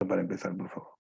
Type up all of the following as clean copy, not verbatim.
para empezar, por favor.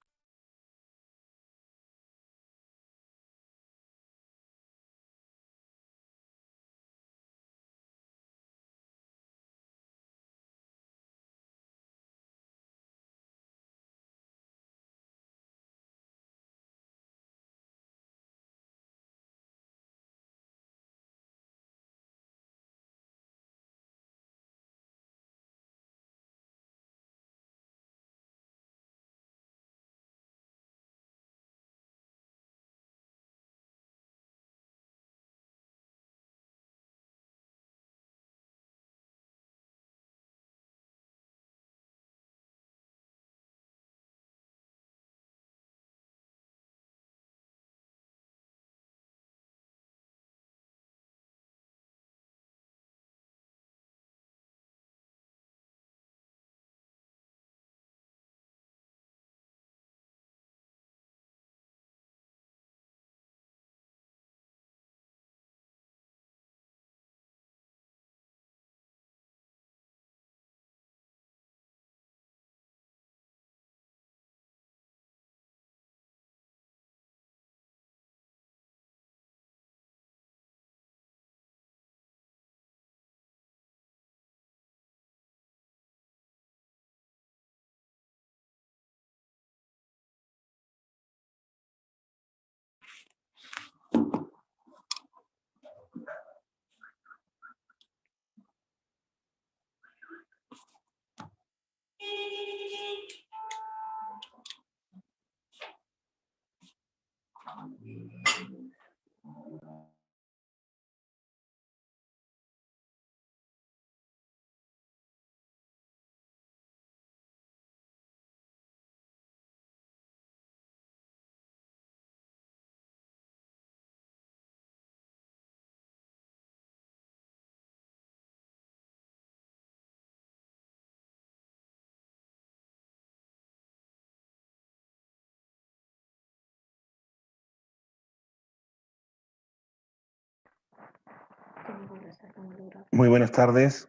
Muy buenas tardes.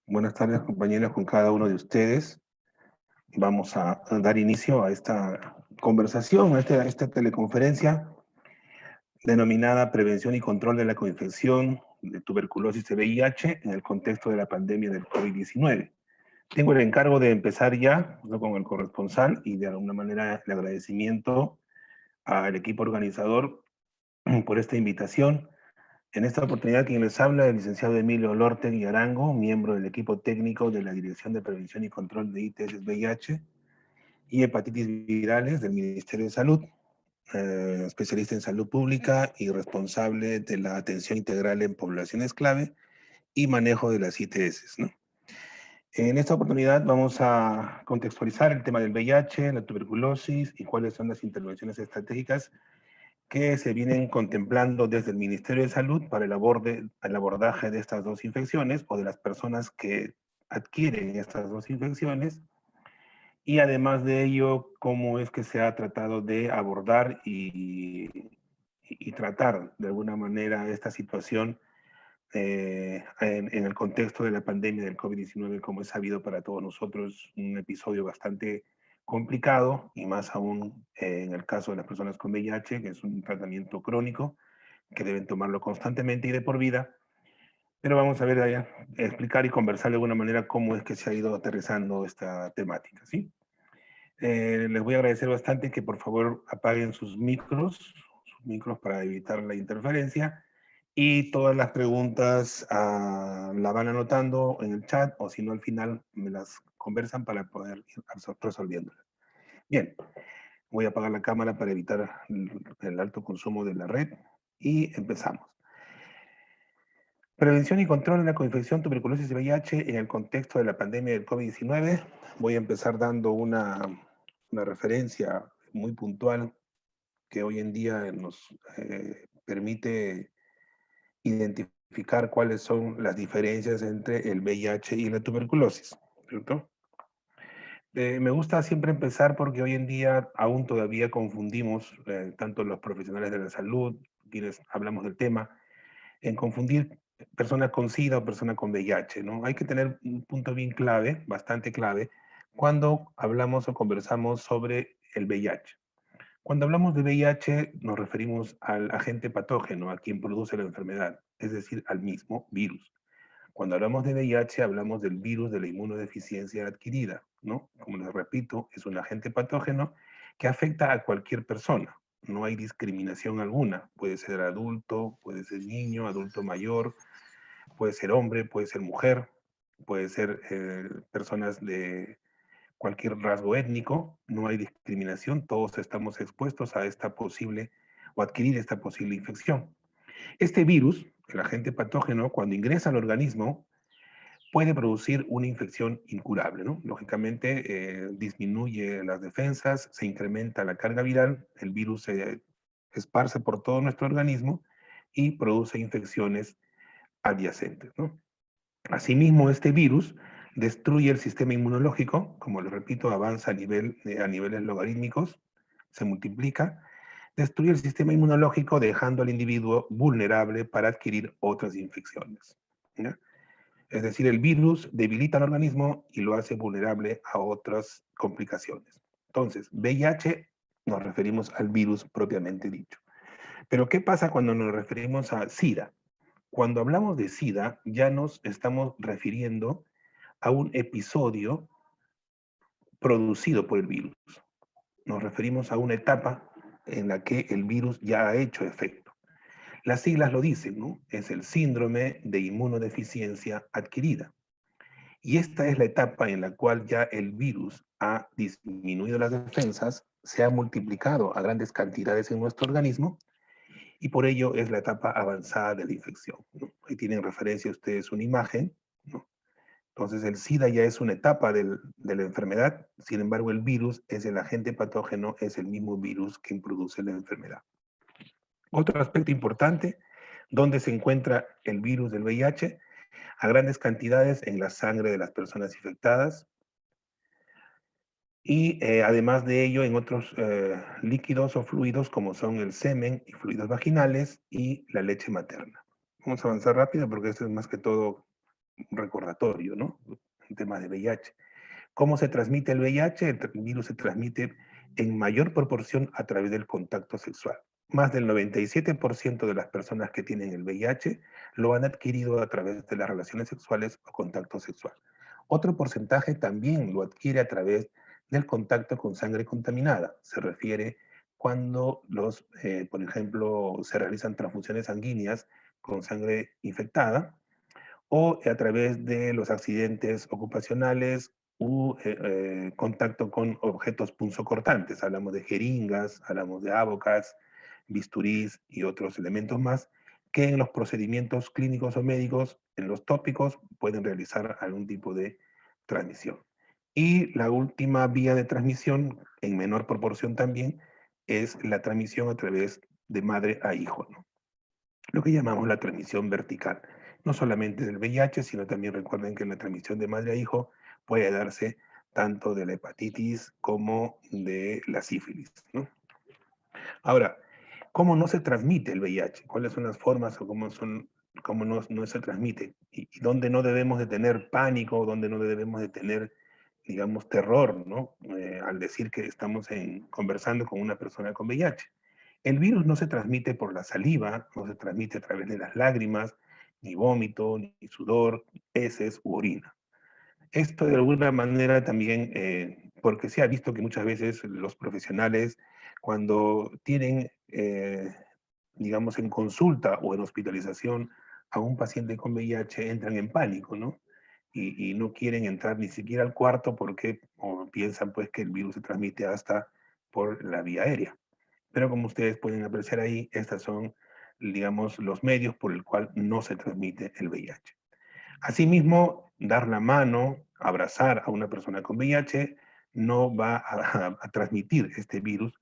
Buenas tardes, compañeros, con cada uno de ustedes. Vamos a dar inicio a esta conversación, a esta teleconferencia denominada Prevención y Control de la Coinfección de Tuberculosis y VIH en el contexto de la pandemia del COVID-19. Tengo el encargo de empezar ya, ¿no?, con el corresponsal y de alguna manera el agradecimiento al equipo organizador por esta invitación. En esta oportunidad, quien les habla, el licenciado Emilio Olortegui Arango, miembro del equipo técnico de la Dirección de Prevención y Control de ITS VIH y Hepatitis Virales del Ministerio de Salud, especialista en salud pública y responsable de la atención integral en poblaciones clave y manejo de las ITS, ¿no? En esta oportunidad vamos a contextualizar el tema del VIH, la tuberculosis y cuáles son las intervenciones estratégicas que se vienen contemplando desde el Ministerio de Salud para el abordaje de estas dos infecciones o de las personas que adquieren estas dos infecciones, y además de ello, cómo es que se ha tratado de abordar y tratar de alguna manera esta situación en el contexto de la pandemia del COVID-19, como es sabido para todos nosotros, un episodio bastante complicado, y más aún en el caso de las personas con VIH, que es un tratamiento crónico, que deben tomarlo constantemente y de por vida. Pero vamos a ver allá, explicar y conversar de alguna manera cómo es que se ha ido aterrizando esta temática, ¿sí? Les voy a agradecer bastante que por favor apaguen sus micros para evitar la interferencia, y todas las preguntas la van anotando en el chat, o si no al final me las conversan para poder ir resolviéndolas. Bien, voy a apagar la cámara para evitar el alto consumo de la red y empezamos. Prevención y control de la coinfección, tuberculosis y VIH en el contexto de la pandemia del COVID-19. Voy a empezar dando una referencia muy puntual que hoy en día nos permite identificar cuáles son las diferencias entre el VIH y la tuberculosis, ¿cierto? Me gusta siempre empezar porque hoy en día aún todavía confundimos, tanto los profesionales de la salud, quienes hablamos del tema, en confundir persona con SIDA o persona con VIH, ¿no? Hay que tener un punto bien clave, bastante clave, cuando hablamos o conversamos sobre el VIH. Cuando hablamos de VIH nos referimos al agente patógeno, a quien produce la enfermedad, es decir, al mismo virus. Cuando hablamos de VIH hablamos del virus de la inmunodeficiencia adquirida, ¿no? Como les repito, es un agente patógeno que afecta a cualquier persona. No hay discriminación alguna. Puede ser adulto, puede ser niño, adulto mayor, puede ser hombre, puede ser mujer, puede ser personas de cualquier rasgo étnico, no hay discriminación, todos estamos expuestos a esta posible o adquirir esta posible infección. Este virus, el agente patógeno, cuando ingresa al organismo, puede producir una infección incurable, ¿no? Lógicamente, disminuye las defensas, se incrementa la carga viral, el virus se esparce por todo nuestro organismo y produce infecciones adyacentes, ¿no? Asimismo, este virus destruye el sistema inmunológico, como les repito, avanza a niveles logarítmicos, se multiplica, destruye el sistema inmunológico dejando al individuo vulnerable para adquirir otras infecciones, ¿ya? Es decir, el virus debilita al organismo y lo hace vulnerable a otras complicaciones. Entonces, VIH nos referimos al virus propiamente dicho. Pero ¿qué pasa cuando nos referimos a SIDA? Cuando hablamos de SIDA, ya nos estamos refiriendo a un episodio producido por el virus. Nos referimos a una etapa en la que el virus ya ha hecho efecto. Las siglas lo dicen, ¿no? Es el síndrome de inmunodeficiencia adquirida. Y esta es la etapa en la cual ya el virus ha disminuido las defensas, se ha multiplicado a grandes cantidades en nuestro organismo y por ello es la etapa avanzada de la infección, ¿no? Ahí tienen referencia ustedes una imagen, ¿no? Entonces el SIDA ya es una etapa de la enfermedad, sin embargo el virus es el agente patógeno, es el mismo virus que produce la enfermedad. Otro aspecto importante, ¿dónde se encuentra el virus del VIH? A grandes cantidades en la sangre de las personas infectadas y además de ello en otros líquidos o fluidos como son el semen y fluidos vaginales y la leche materna. Vamos a avanzar rápido porque esto es más que todo un recordatorio, ¿no? En temas de VIH. ¿Cómo se transmite el VIH? El virus se transmite en mayor proporción a través del contacto sexual. Más del 97% de las personas que tienen el VIH lo han adquirido a través de las relaciones sexuales o contacto sexual. Otro porcentaje también lo adquiere a través del contacto con sangre contaminada. Se refiere cuando por ejemplo, se realizan transfusiones sanguíneas con sangre infectada o a través de los accidentes ocupacionales u contacto con objetos punzocortantes. Hablamos de jeringas, hablamos de abocas, bisturís y otros elementos más que en los procedimientos clínicos o médicos, en los tópicos, pueden realizar algún tipo de transmisión. Y la última vía de transmisión, en menor proporción también, es la transmisión a través de madre a hijo, ¿no? Lo que llamamos la transmisión vertical. No solamente del VIH, sino también recuerden que la transmisión de madre a hijo puede darse tanto de la hepatitis como de la sífilis, ¿no? Ahora, ¿cómo no se transmite el VIH? ¿Cuáles son las formas o cómo no se transmite? Y dónde no debemos de tener pánico, dónde no debemos de tener, digamos, terror, ¿no? Al decir que estamos conversando con una persona con VIH. El virus no se transmite por la saliva, no se transmite a través de las lágrimas, ni vómito, ni sudor, heces u orina. Esto de alguna manera también, porque se ha visto que muchas veces los profesionales, cuando tienen, digamos, en consulta o en hospitalización a un paciente con VIH, entran en pánico, ¿no? Y no quieren entrar ni siquiera al cuarto porque o piensan pues que el virus se transmite hasta por la vía aérea. Pero como ustedes pueden apreciar ahí, estas son, digamos, los medios por el cual no se transmite el VIH. Asimismo, dar la mano, abrazar a una persona con VIH no va a transmitir este virus,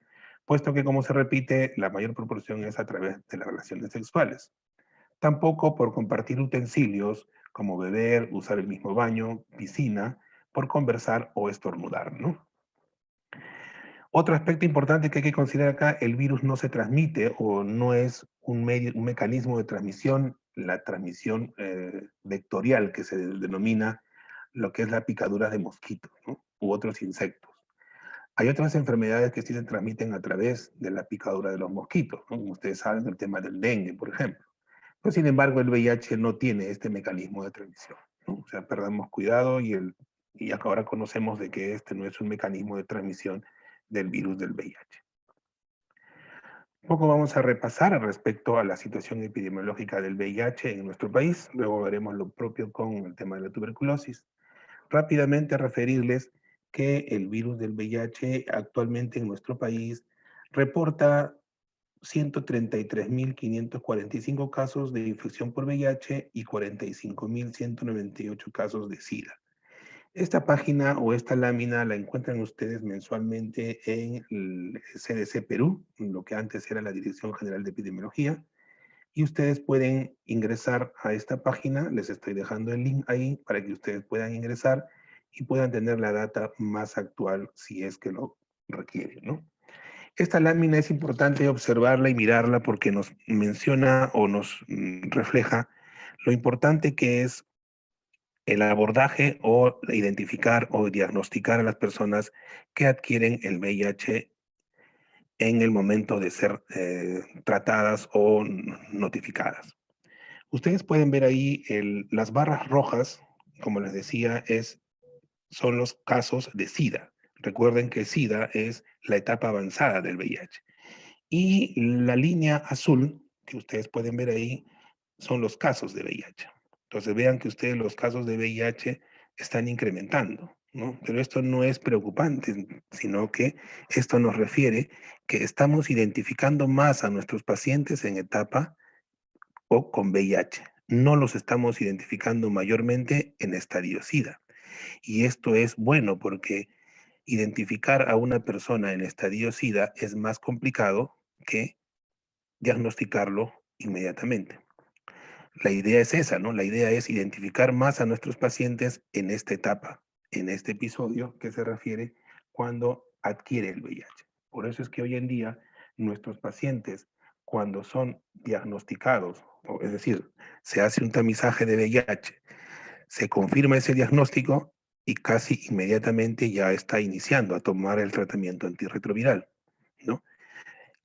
puesto que, como se repite, la mayor proporción es a través de las relaciones sexuales. Tampoco por compartir utensilios como beber, usar el mismo baño, piscina, por conversar o estornudar, ¿no? Otro aspecto importante que hay que considerar acá, el virus no se transmite o no es un mecanismo de transmisión, la transmisión vectorial que se denomina lo que es la picadura de mosquito, ¿no? u otros insectos. Hay otras enfermedades que sí se transmiten a través de la picadura de los mosquitos, ¿no? Como ustedes saben, el tema del dengue, por ejemplo. Pero sin embargo, el VIH no tiene este mecanismo de transmisión, ¿no? O sea, perdamos cuidado y ahora conocemos de que este no es un mecanismo de transmisión del virus del VIH. Un poco vamos a repasar respecto a la situación epidemiológica del VIH en nuestro país, luego veremos lo propio con el tema de la tuberculosis. Rápidamente referirles que el virus del VIH actualmente en nuestro país reporta 133.545 casos de infección por VIH y 45.198 casos de SIDA. Esta página o esta lámina la encuentran ustedes mensualmente en el CDC Perú, en lo que antes era la Dirección General de Epidemiología, y ustedes pueden ingresar a esta página, les estoy dejando el link ahí para que ustedes puedan ingresar y puedan tener la data más actual si es que lo requieren, ¿no? Esta lámina es importante observarla y mirarla porque nos menciona o nos refleja lo importante que es el abordaje o identificar o diagnosticar a las personas que adquieren el VIH en el momento de ser tratadas o notificadas. Ustedes pueden ver ahí las barras rojas, como les decía, son los casos de SIDA. Recuerden que SIDA es la etapa avanzada del VIH. Y la línea azul, que ustedes pueden ver ahí, son los casos de VIH. Entonces vean que ustedes los casos de VIH están incrementando, ¿no? Pero esto no es preocupante, sino que esto nos refiere que estamos identificando más a nuestros pacientes en etapa o con VIH. No los estamos identificando mayormente en estadio SIDA. Y esto es bueno porque identificar a una persona en estadio SIDA es más complicado que diagnosticarlo inmediatamente. La idea es esa, ¿no? La idea es identificar más a nuestros pacientes en esta etapa, en este episodio que se refiere cuando adquiere el VIH. Por eso es que hoy en día nuestros pacientes, cuando son diagnosticados, es decir, se hace un tamizaje de VIH, se confirma ese diagnóstico y casi inmediatamente ya está iniciando a tomar el tratamiento antirretroviral, ¿no?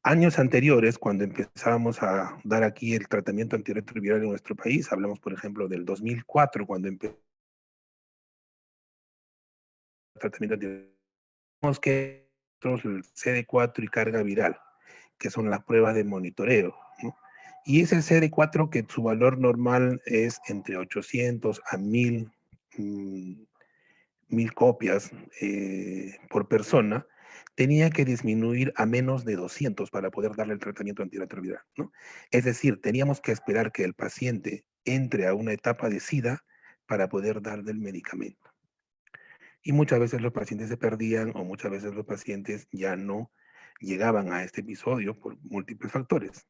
Años anteriores, cuando empezábamos a dar aquí el tratamiento antirretroviral en nuestro país, hablamos, por ejemplo, del 2004, cuando empezamos el tratamiento antirretroviral, que el CD4 y carga viral, que son las pruebas de monitoreo, ¿no? Y es el CD4 que su valor normal es entre 800 a 1000 copias por persona, tenía que disminuir a menos de 200 para poder darle el tratamiento antirretroviral, ¿no? Es decir, teníamos que esperar que el paciente entre a una etapa de SIDA para poder darle el medicamento. Y muchas veces los pacientes se perdían o muchas veces los pacientes ya no llegaban a este episodio por múltiples factores.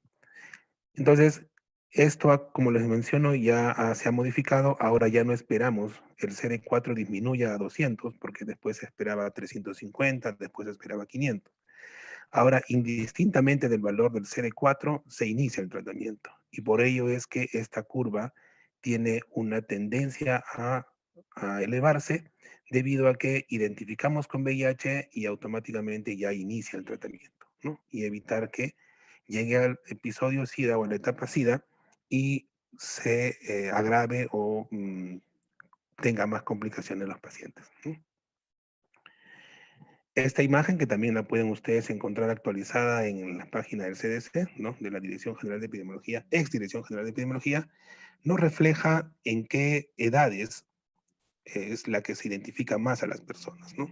Entonces, esto, como les menciono, ya se ha modificado. Ahora ya no esperamos el CD4 disminuya a 200, porque después se esperaba 350, después se esperaba 500. Ahora, indistintamente del valor del CD4, se inicia el tratamiento. Y por ello es que esta curva tiene una tendencia a elevarse debido a que identificamos con VIH y automáticamente ya inicia el tratamiento, ¿no? Y evitar que llegue al episodio SIDA o a la etapa SIDA y se agrave o tenga más complicaciones en los pacientes, ¿no? Esta imagen, que también la pueden ustedes encontrar actualizada en la página del CDC, ¿no? De la Dirección General de Epidemiología, ex Dirección General de Epidemiología, nos refleja en qué edades es la que se identifica más a las personas, ¿no?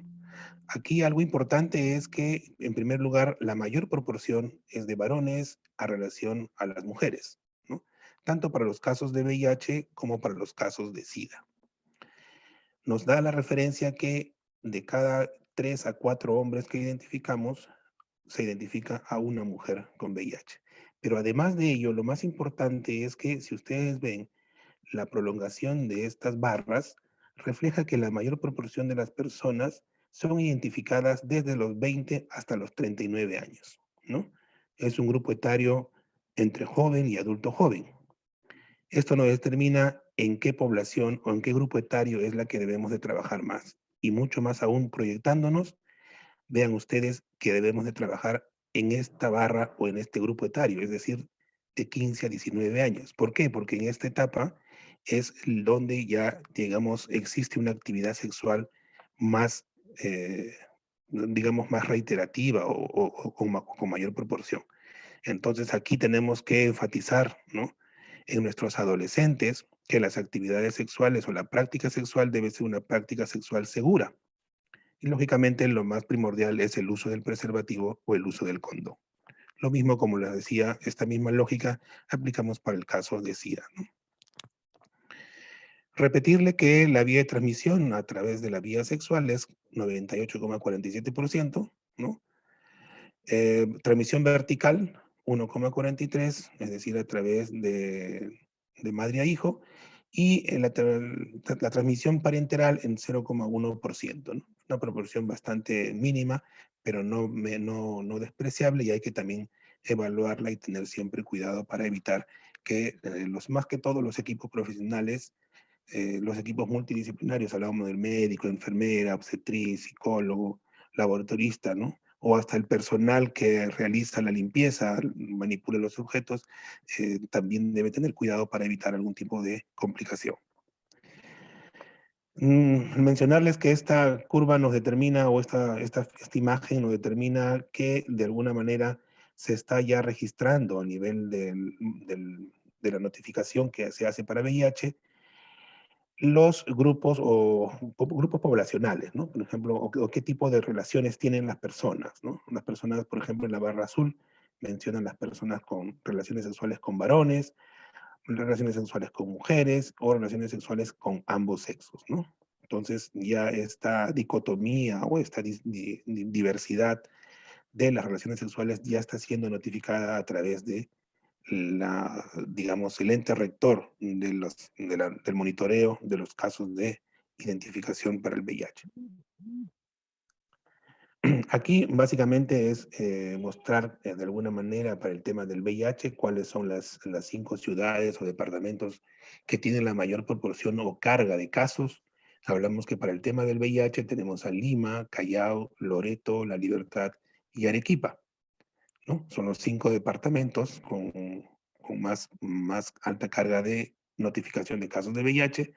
Aquí algo importante es que, en primer lugar, la mayor proporción es de varones a relación a las mujeres, ¿no? Tanto para los casos de VIH como para los casos de SIDA. Nos da la referencia que de cada 3 a 4 hombres que identificamos, se identifica a una mujer con VIH. Pero además de ello, lo más importante es que si ustedes ven la prolongación de estas barras, refleja que la mayor proporción de las personas son identificadas desde los 20 hasta los 39 años, ¿no? Es un grupo etario entre joven y adulto joven. Esto nos determina en qué población o en qué grupo etario es la que debemos de trabajar más. y mucho más aún proyectándonos, vean ustedes que debemos de trabajar en esta barra o en este grupo etario, es decir, de 15 a 19 años. ¿Por qué? Porque en esta etapa es donde ya, digamos, existe una actividad sexual más, digamos, más reiterativa o con mayor proporción. Entonces aquí tenemos que enfatizar, ¿no?, en nuestros adolescentes que las actividades sexuales o la práctica sexual debe ser una práctica sexual segura. Y lógicamente lo más primordial es el uso del preservativo o el uso del condón. Lo mismo, como les decía, esta misma lógica aplicamos para el caso de SIDA, ¿no? Repetirle que la vía de transmisión a través de la vía sexual es 98,47%, ¿no? Transmisión vertical, 1,43, es decir, a través de madre a hijo, y la transmisión parenteral en 0,1%, ¿no? Una proporción bastante mínima, pero no despreciable, y hay que también evaluarla y tener siempre cuidado para evitar que más que todo los equipos profesionales, los equipos multidisciplinarios, hablábamos del médico, enfermera, obstetriz, psicólogo, laboratorista, ¿no?, o hasta el personal que realiza la limpieza, manipula los objetos, también debe tener cuidado para evitar algún tipo de complicación. Mencionarles que esta curva nos determina, o esta imagen nos determina que de alguna manera se está ya registrando a nivel de la notificación que se hace para VIH, los grupos grupos poblacionales, ¿no? Por ejemplo, o qué tipo de relaciones tienen las personas, ¿no? Las personas, por ejemplo, en la barra azul mencionan las personas con relaciones sexuales con varones, relaciones sexuales con mujeres o relaciones sexuales con ambos sexos, ¿no? Entonces ya esta dicotomía o esta diversidad de las relaciones sexuales ya está siendo notificada a través de digamos, el ente rector del monitoreo de los casos de identificación para el VIH. Aquí básicamente es mostrar de alguna manera para el tema del VIH cuáles son las 5 ciudades o departamentos que tienen la mayor proporción o carga de casos. Hablamos que para el tema del VIH tenemos a Lima, Callao, Loreto, La Libertad y Arequipa, ¿no? Son los 5 departamentos con más alta carga de notificación de casos de VIH,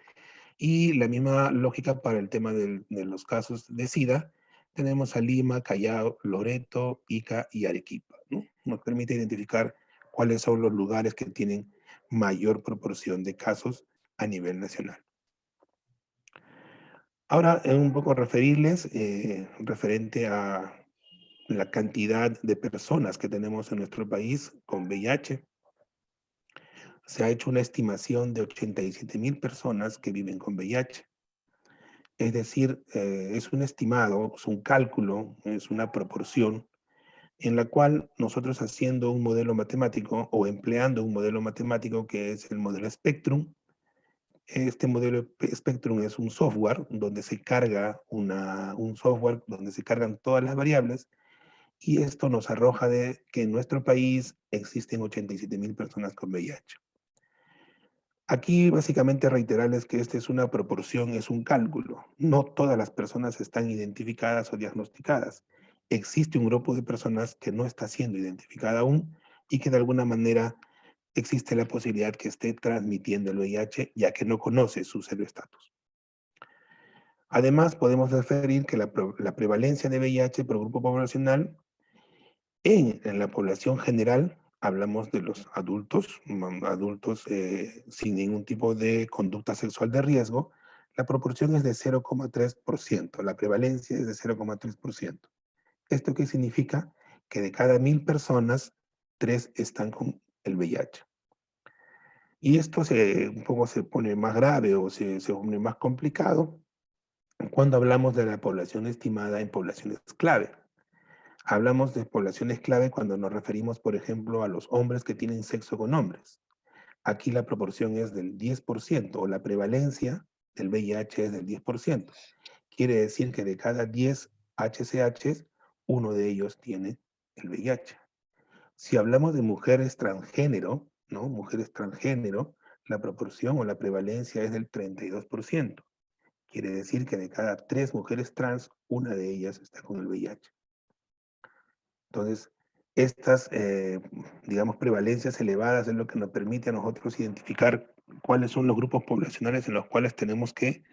y la misma lógica para el tema de los casos de SIDA. Tenemos a Lima, Callao, Loreto, Ica y Arequipa, ¿no? Nos permite identificar cuáles son los lugares que tienen mayor proporción de casos a nivel nacional. Ahora, un poco referirles referente a la cantidad de personas que tenemos en nuestro país con VIH. Se ha hecho una estimación de 87,000 personas que viven con VIH. Es decir, es un estimado, es un cálculo, es una proporción en la cual nosotros, haciendo un modelo matemático o empleando un modelo matemático que es el modelo Spectrum. Este modelo Spectrum es un software donde se carga un software donde se cargan todas las variables, y esto nos arroja de que en nuestro país existen 87,000 personas con VIH. Aquí básicamente reiterarles que esta es una proporción, es un cálculo. No todas las personas están identificadas o diagnosticadas. Existe un grupo de personas que no está siendo identificada aún y que de alguna manera existe la posibilidad que esté transmitiendo el VIH, ya que no conoce su serio estatus. Además, podemos referir que la prevalencia de VIH por grupo poblacional en la población general, hablamos de los adultos, adultos sin ningún tipo de conducta sexual de riesgo. La proporción es de 0,3%, la prevalencia es de 0,3%. ¿Esto qué significa? Que de cada 1,000 personas, 3 están con el VIH. Y esto un poco se pone más grave, o se pone más complicado cuando hablamos de la población estimada en poblaciones clave. Hablamos de poblaciones clave cuando nos referimos, por ejemplo, a los hombres que tienen sexo con hombres. Aquí la proporción es del 10%, o la prevalencia del VIH es del 10%. Quiere decir que de cada 10 HCHs, uno de ellos tiene el VIH. Si hablamos de mujeres transgénero, ¿no? Mujeres transgénero, la proporción o la prevalencia es del 32%. Quiere decir que de cada 3 mujeres trans, una de ellas está con el VIH. Entonces, estas, digamos, prevalencias elevadas es lo que nos permite a nosotros identificar cuáles son los grupos poblacionales en los cuales tenemos que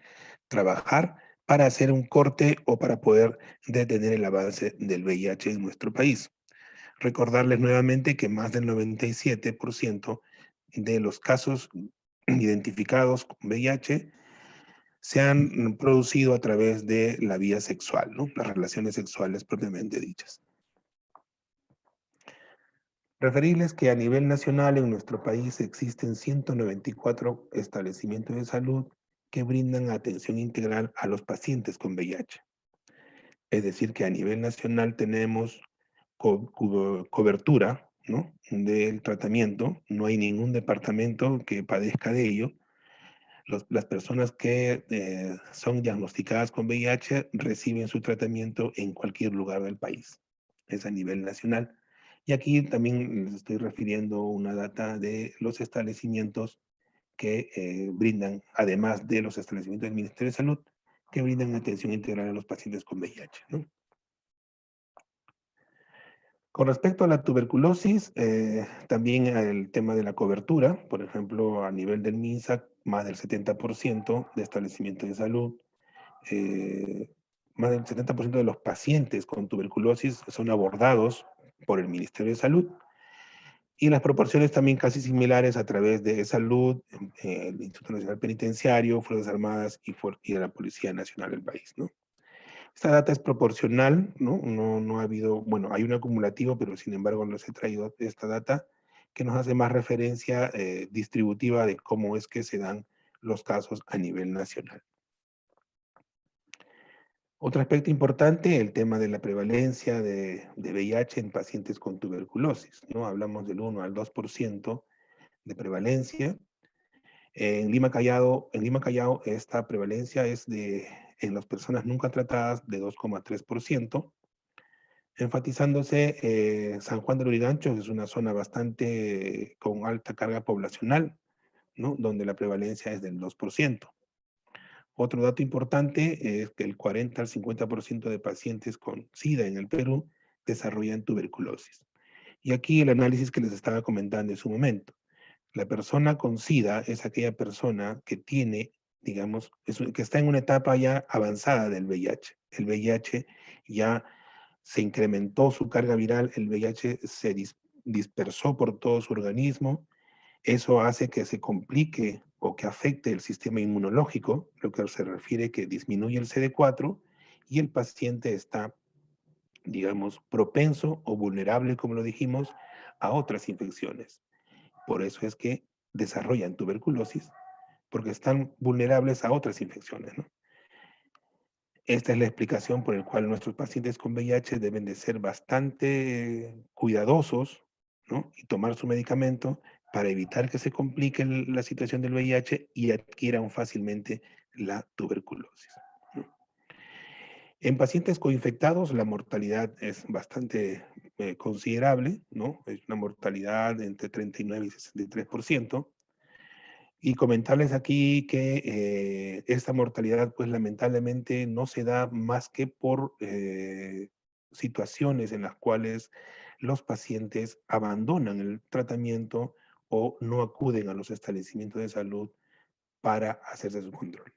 trabajar para hacer un corte o para poder detener el avance del VIH en nuestro país. Recordarles nuevamente que más del 97% de los casos identificados con VIH se han producido a través de la vía sexual, ¿no? Las relaciones sexuales propiamente dichas. Referirles que a nivel nacional en nuestro país existen 194 establecimientos de salud que brindan atención integral a los pacientes con VIH. Es decir, que a nivel nacional tenemos cobertura, ¿no?, del tratamiento. No hay ningún departamento que padezca de ello. Las personas que son diagnosticadas con VIH reciben su tratamiento en cualquier lugar del país. Es a nivel nacional. Y aquí también les estoy refiriendo una data de los establecimientos que brindan, además de los establecimientos del Ministerio de Salud, que brindan atención integral a los pacientes con VIH, ¿no? Con respecto a la tuberculosis, también el tema de la cobertura, por ejemplo, a nivel del MINSA, más del 70% de establecimientos de salud, eh, más del 70% de los pacientes con tuberculosis son abordados por el Ministerio de Salud, y las proporciones también casi similares a través de salud, el Instituto Nacional Penitenciario, Fuerzas Armadas y de la Policía Nacional del país, ¿no? Esta data es proporcional, ¿no? No ha habido, bueno, hay un acumulativo, pero sin embargo les he traído esta data que nos hace más referencia distributiva de cómo es que se dan los casos a nivel nacional. Otro aspecto importante, el tema de la prevalencia de VIH en pacientes con tuberculosis, ¿no? Hablamos del 1 al 2% de prevalencia. En Lima Callao esta prevalencia es en las personas nunca tratadas de 2,3%, enfatizándose San Juan de Lurigancho, que es una zona bastante con alta carga poblacional, ¿no?, donde la prevalencia es del 2%. Otro dato importante es que el 40 al 50% de pacientes con SIDA en el Perú desarrollan tuberculosis. Y aquí el análisis que les estaba comentando en su momento. La persona con SIDA es aquella persona que tiene, digamos, que está en una etapa ya avanzada del VIH. El VIH ya se incrementó su carga viral, el VIH se dispersó por todo su organismo. Eso hace que se complique o que afecte el sistema inmunológico, lo que se refiere que disminuye el CD4 y el paciente está, digamos, propenso o vulnerable, como lo dijimos, a otras infecciones. Por eso es que desarrollan tuberculosis, porque están vulnerables a otras infecciones, ¿no? Esta es la explicación por la cual nuestros pacientes con VIH deben de ser bastante cuidadosos, ¿no?, y tomar su medicamento para evitar que se complique la situación del VIH y adquieran fácilmente la tuberculosis, ¿no? En pacientes coinfectados la mortalidad es bastante considerable, ¿no? Es una mortalidad entre 39 y 63%. Y comentarles aquí que esta mortalidad, pues lamentablemente no se da más que por situaciones en las cuales los pacientes abandonan el tratamiento o no acuden a los establecimientos de salud para hacerse su control.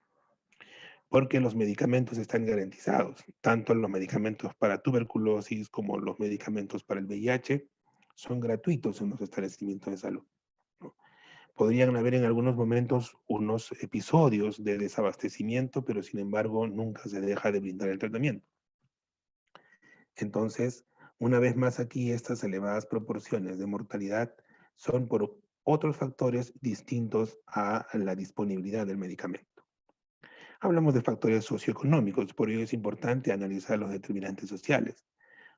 Porque los medicamentos están garantizados, tanto los medicamentos para tuberculosis como los medicamentos para el VIH son gratuitos en los establecimientos de salud, ¿no? Podrían haber en algunos momentos unos episodios de desabastecimiento, pero sin embargo nunca se deja de brindar el tratamiento. Entonces, una vez más aquí, estas elevadas proporciones de mortalidad son por otros factores distintos a la disponibilidad del medicamento. Hablamos de factores socioeconómicos, por ello es importante analizar los determinantes sociales.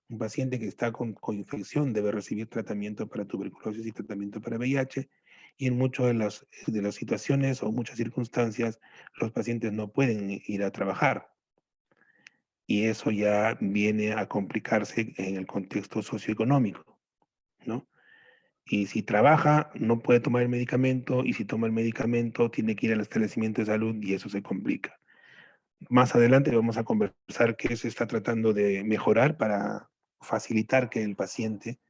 Un paciente que está con infección debe recibir tratamiento para tuberculosis y tratamiento para VIH, y en muchas de las situaciones o muchas circunstancias los pacientes no pueden ir a trabajar. Y eso ya viene a complicarse en el contexto socioeconómico, ¿no? Y si trabaja, no puede tomar el medicamento, y si toma el medicamento, tiene que ir al establecimiento de salud y eso se complica. Más adelante vamos a conversar qué se está tratando de mejorar para facilitar que el paciente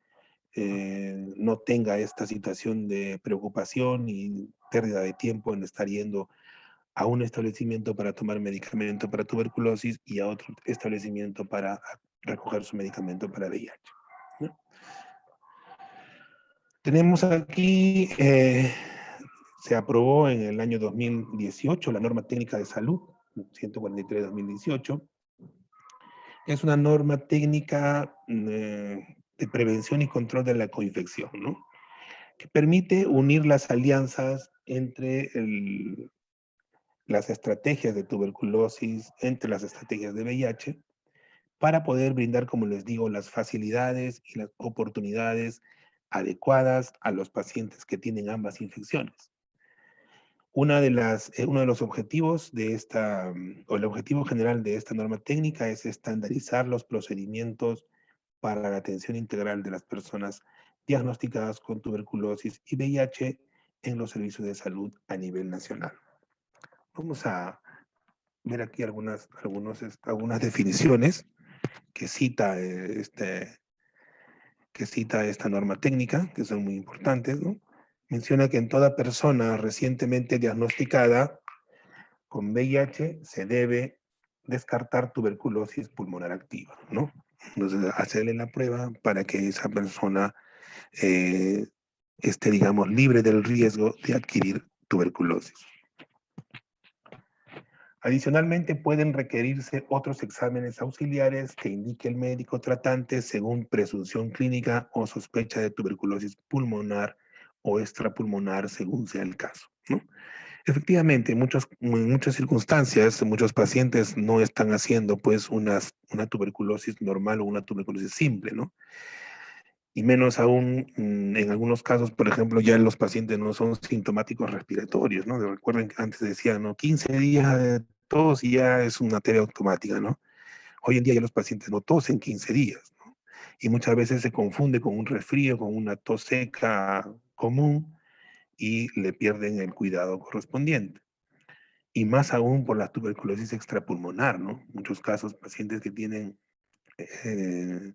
no tenga esta situación de preocupación y pérdida de tiempo en estar yendo a un establecimiento para tomar medicamento para tuberculosis y a otro establecimiento para recoger su medicamento para VIH, ¿no? Tenemos aquí, se aprobó en el año 2018 la norma técnica de salud 143-2018. Es una norma técnica de prevención y control de la coinfección, ¿no? Que permite unir las alianzas entre las estrategias de tuberculosis, entre las estrategias de VIH, para poder brindar, como les digo, las facilidades y las oportunidades adecuadas a los pacientes que tienen ambas infecciones. Uno de los objetivos de o el objetivo general de esta norma técnica es estandarizar los procedimientos para la atención integral de las personas diagnosticadas con tuberculosis y VIH en los servicios de salud a nivel nacional. Vamos a ver aquí algunas definiciones que cita, esta norma técnica, que son muy importantes, ¿no? Menciona que en toda persona recientemente diagnosticada con VIH se debe descartar tuberculosis pulmonar activa, ¿no? Entonces, hacerle la prueba para que esa persona esté, digamos, libre del riesgo de adquirir tuberculosis. Adicionalmente, pueden requerirse otros exámenes auxiliares que indique el médico tratante según presunción clínica o sospecha de tuberculosis pulmonar o extrapulmonar, según sea el caso, ¿no? Efectivamente, en muchas circunstancias, muchos pacientes no están haciendo pues una tuberculosis normal o una tuberculosis simple, ¿no? Y menos aún, en algunos casos, por ejemplo, ya los pacientes no son sintomáticos respiratorios, ¿no? Recuerden que antes decían, ¿no? 15 días de tos y ya es una terapia automática, ¿no? Hoy en día ya los pacientes no tosen 15 días, ¿no? Y muchas veces se confunde con un resfrío, con una tos seca común y le pierden el cuidado correspondiente. Y más aún por la tuberculosis extrapulmonar, ¿no? Muchos casos, pacientes que tienen eh,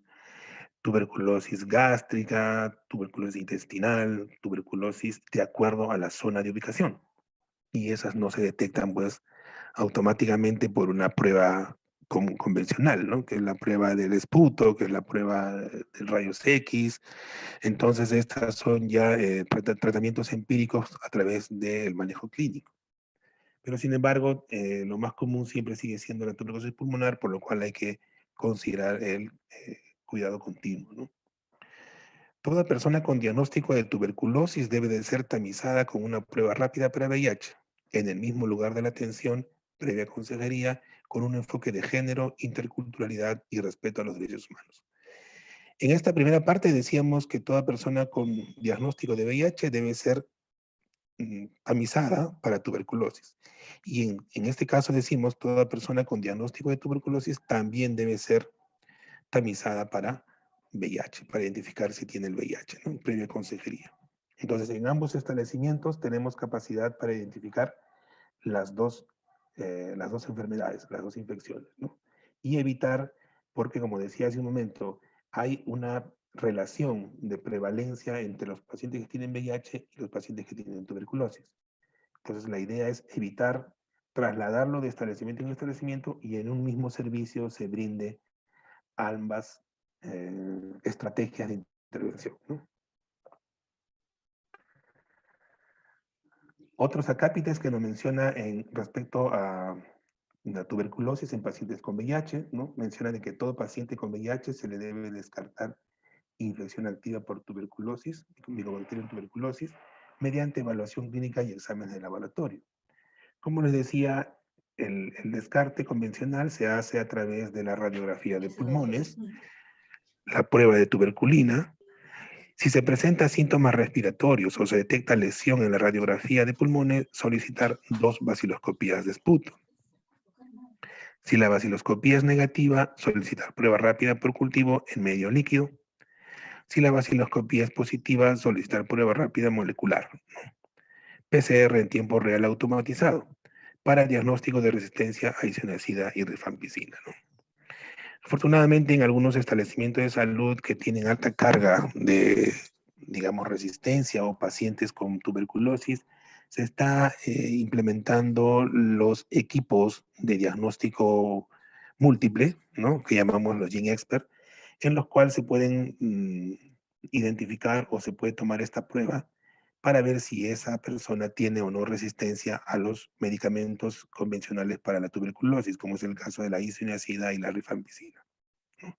tuberculosis gástrica, tuberculosis intestinal, tuberculosis de acuerdo a la zona de ubicación. Y esas no se detectan, pues, automáticamente por una prueba convencional, ¿no? Que es la prueba del esputo, que es la prueba del rayos X. Entonces, estas son ya tratamientos empíricos a través del manejo clínico. Pero, sin embargo, lo más común siempre sigue siendo la tuberculosis pulmonar, por lo cual hay que considerar el cuidado continuo, ¿no? Toda persona con diagnóstico de tuberculosis debe de ser tamizada con una prueba rápida para VIH, en el mismo lugar de la atención, previa consejería, con un enfoque de género, interculturalidad y respeto a los derechos humanos. En esta primera parte decíamos que toda persona con diagnóstico de VIH debe ser tamizada para tuberculosis. Y en este caso decimos, toda persona con diagnóstico de tuberculosis también debe ser tamizada para VIH, para identificar si tiene el VIH, ¿no? Previa consejería. Entonces, en ambos establecimientos tenemos capacidad para identificar las dos enfermedades, las dos infecciones, ¿no? Y evitar, porque como decía hace un momento, hay una relación de prevalencia entre los pacientes que tienen VIH y los pacientes que tienen tuberculosis. Entonces, la idea es evitar trasladarlo de establecimiento en establecimiento y en un mismo servicio se brinde ambas estrategias de intervención, ¿no? Otros acápites que nos menciona respecto a la tuberculosis en pacientes con VIH, ¿no? Menciona de que todo paciente con VIH se le debe descartar infección activa por tuberculosis, Mycobacterium tuberculosis, mediante evaluación clínica y exámenes de laboratorio. Como les decía, el descarte convencional se hace a través de la radiografía de pulmones, la prueba de tuberculina. Si se presentan síntomas respiratorios o se detecta lesión en la radiografía de pulmones, solicitar 2 baciloscopías de esputo. Si la baciloscopía es negativa, solicitar prueba rápida por cultivo en medio líquido. Si la baciloscopía es positiva, solicitar prueba rápida molecular. PCR en tiempo real automatizado. para diagnóstico de resistencia a isoniazida y rifampicina, ¿no? Afortunadamente, en algunos establecimientos de salud que tienen alta carga de, digamos, resistencia o pacientes con tuberculosis, se está implementando los equipos de diagnóstico múltiple, ¿no? Que llamamos los Gene Expert, en los cuales se pueden identificar o se puede tomar esta prueba para ver si esa persona tiene o no resistencia a los medicamentos convencionales para la tuberculosis, como es el caso de la isoniazida y la rifampicina, ¿no?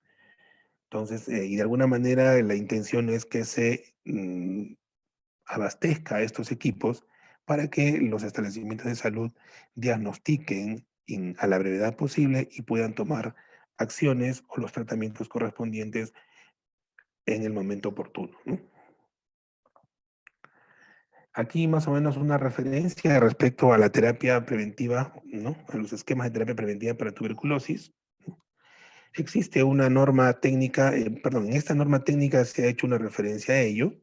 Entonces, y de alguna manera la intención es que se abastezca a estos equipos para que los establecimientos de salud diagnostiquen a la brevedad posible y puedan tomar acciones o los tratamientos correspondientes en el momento oportuno, ¿no? Aquí más o menos una referencia respecto a la terapia preventiva, ¿no? A los esquemas de terapia preventiva para tuberculosis. Existe una norma técnica, perdón, en esta norma técnica se ha hecho una referencia a ello.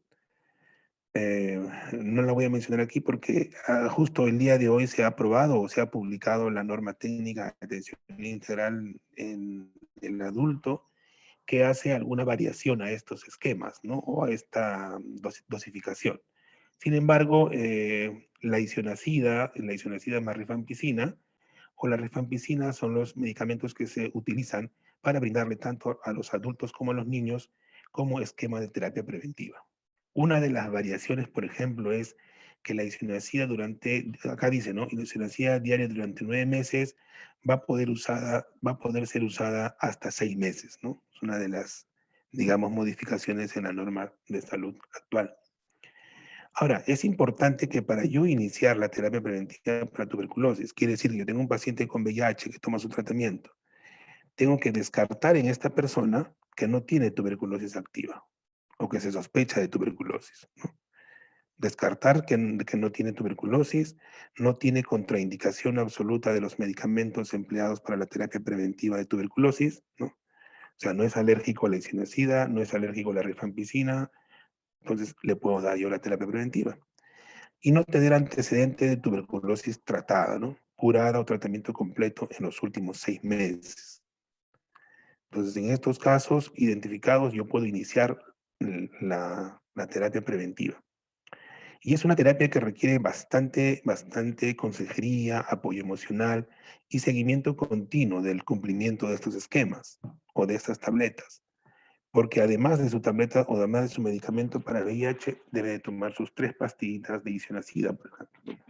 Eh, no la voy a mencionar aquí porque justo el día de hoy se ha aprobado o se ha publicado la norma técnica de atención integral en el adulto que hace alguna variación a estos esquemas, ¿no? O a esta dosificación. Sin embargo, la isoniazida más rifampicina o la rifampicina son los medicamentos que se utilizan para brindarle tanto a los adultos como a los niños como esquema de terapia preventiva. Una de las variaciones, por ejemplo, es que la isoniazida acá dice, ¿no? La isoniazida diaria durante 9 meses va a poder ser usada hasta 6 meses, ¿no? Es una de las, digamos, modificaciones en la norma de salud actual. Ahora, es importante que para yo iniciar la terapia preventiva para tuberculosis, quiere decir que yo tengo un paciente con VIH que toma su tratamiento, tengo que descartar en esta persona que no tiene tuberculosis activa o que se sospecha de tuberculosis, ¿no? Descartar que no tiene tuberculosis, no tiene contraindicación absoluta de los medicamentos empleados para la terapia preventiva de tuberculosis, ¿no? O sea, no es alérgico a la isoniazida, no es alérgico a la rifampicina, entonces le puedo dar yo la terapia preventiva. Y no tener antecedente de tuberculosis tratada, ¿no? Curada o tratamiento completo en los últimos 6 meses. Entonces, en estos casos identificados, yo puedo iniciar la terapia preventiva. Y es una terapia que requiere bastante consejería, apoyo emocional y seguimiento continuo del cumplimiento de estos esquemas o de estas tabletas. Porque además de su tableta o además de su medicamento para VIH, debe de tomar sus 3 pastillitas de isoniazida, por ejemplo.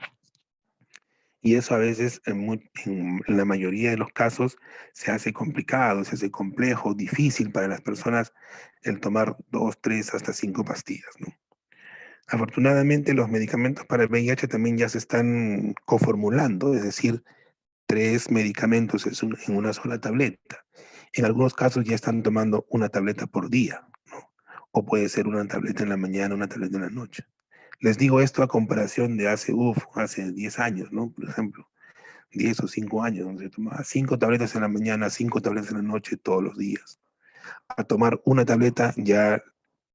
Y eso a veces, en la mayoría de los casos, se hace complicado, se hace complejo, difícil para las personas el tomar 2, 3, hasta 5 pastillas, ¿no? Afortunadamente, los medicamentos para el VIH también ya se están coformulando, es decir, 3 medicamentos en una sola tableta. En algunos casos ya están tomando una tableta por día, ¿no? O puede ser una tableta en la mañana, una tableta en la noche. Les digo esto a comparación de hace 10 años, ¿no? Por ejemplo, 10 o 5 años, donde se tomaba 5 tabletas en la mañana, 5 tabletas en la noche, todos los días. A tomar una tableta ya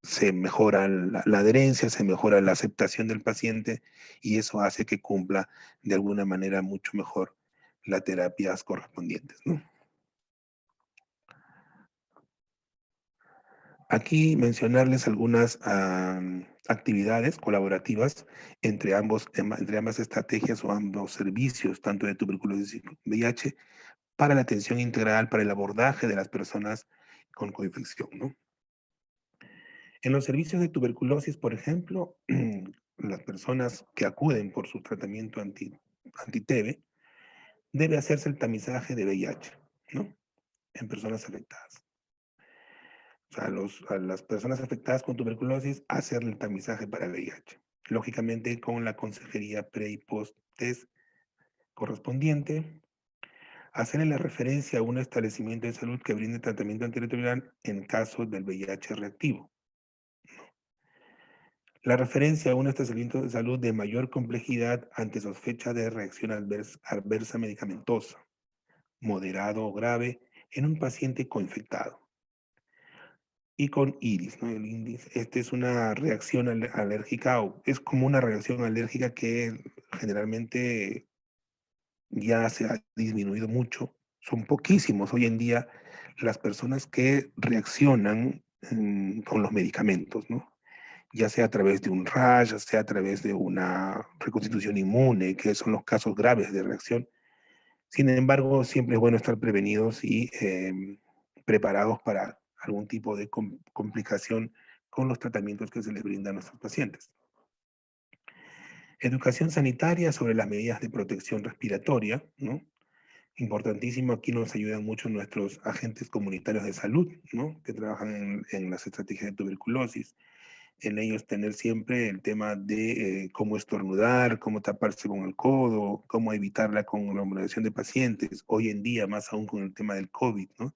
se mejora la adherencia, se mejora la aceptación del paciente y eso hace que cumpla de alguna manera mucho mejor las terapias correspondientes, ¿no? Aquí mencionarles algunas actividades colaborativas entre ambas estrategias o ambos servicios, tanto de tuberculosis y VIH, para la atención integral, para el abordaje de las personas con coinfección, ¿no? En los servicios de tuberculosis, por ejemplo, las personas que acuden por su tratamiento anti-TB, debe hacerse el tamizaje de VIH, ¿no? En personas afectadas. O sea, a las personas afectadas con tuberculosis, hacerle el tamizaje para VIH. Lógicamente, con la consejería pre y post test correspondiente, hacerle la referencia a un establecimiento de salud que brinde tratamiento antirretroviral en caso del VIH reactivo. La referencia a un establecimiento de salud de mayor complejidad ante sospecha de reacción adversa medicamentosa, moderado o grave, en un paciente coinfectado. Y con IRIS, ¿no? El índice, este es una reacción alérgica, o es como una reacción alérgica que generalmente ya se ha disminuido mucho. Son poquísimos hoy en día las personas que reaccionan con los medicamentos, ¿no? Ya sea a través de un rash, ya sea a través de una reconstitución inmune, que son los casos graves de reacción. Sin embargo, siempre es bueno estar prevenidos y preparados para algún tipo de complicación con los tratamientos que se les brindan a nuestros pacientes. Educación sanitaria sobre las medidas de protección respiratoria, ¿no? Importantísimo, aquí nos ayudan mucho nuestros agentes comunitarios de salud, ¿no? Que trabajan en las estrategias de tuberculosis. En ellos tener siempre el tema de cómo estornudar, cómo taparse con el codo, cómo evitar la conglomeración de pacientes. Hoy en día, más aún con el tema del COVID, ¿no?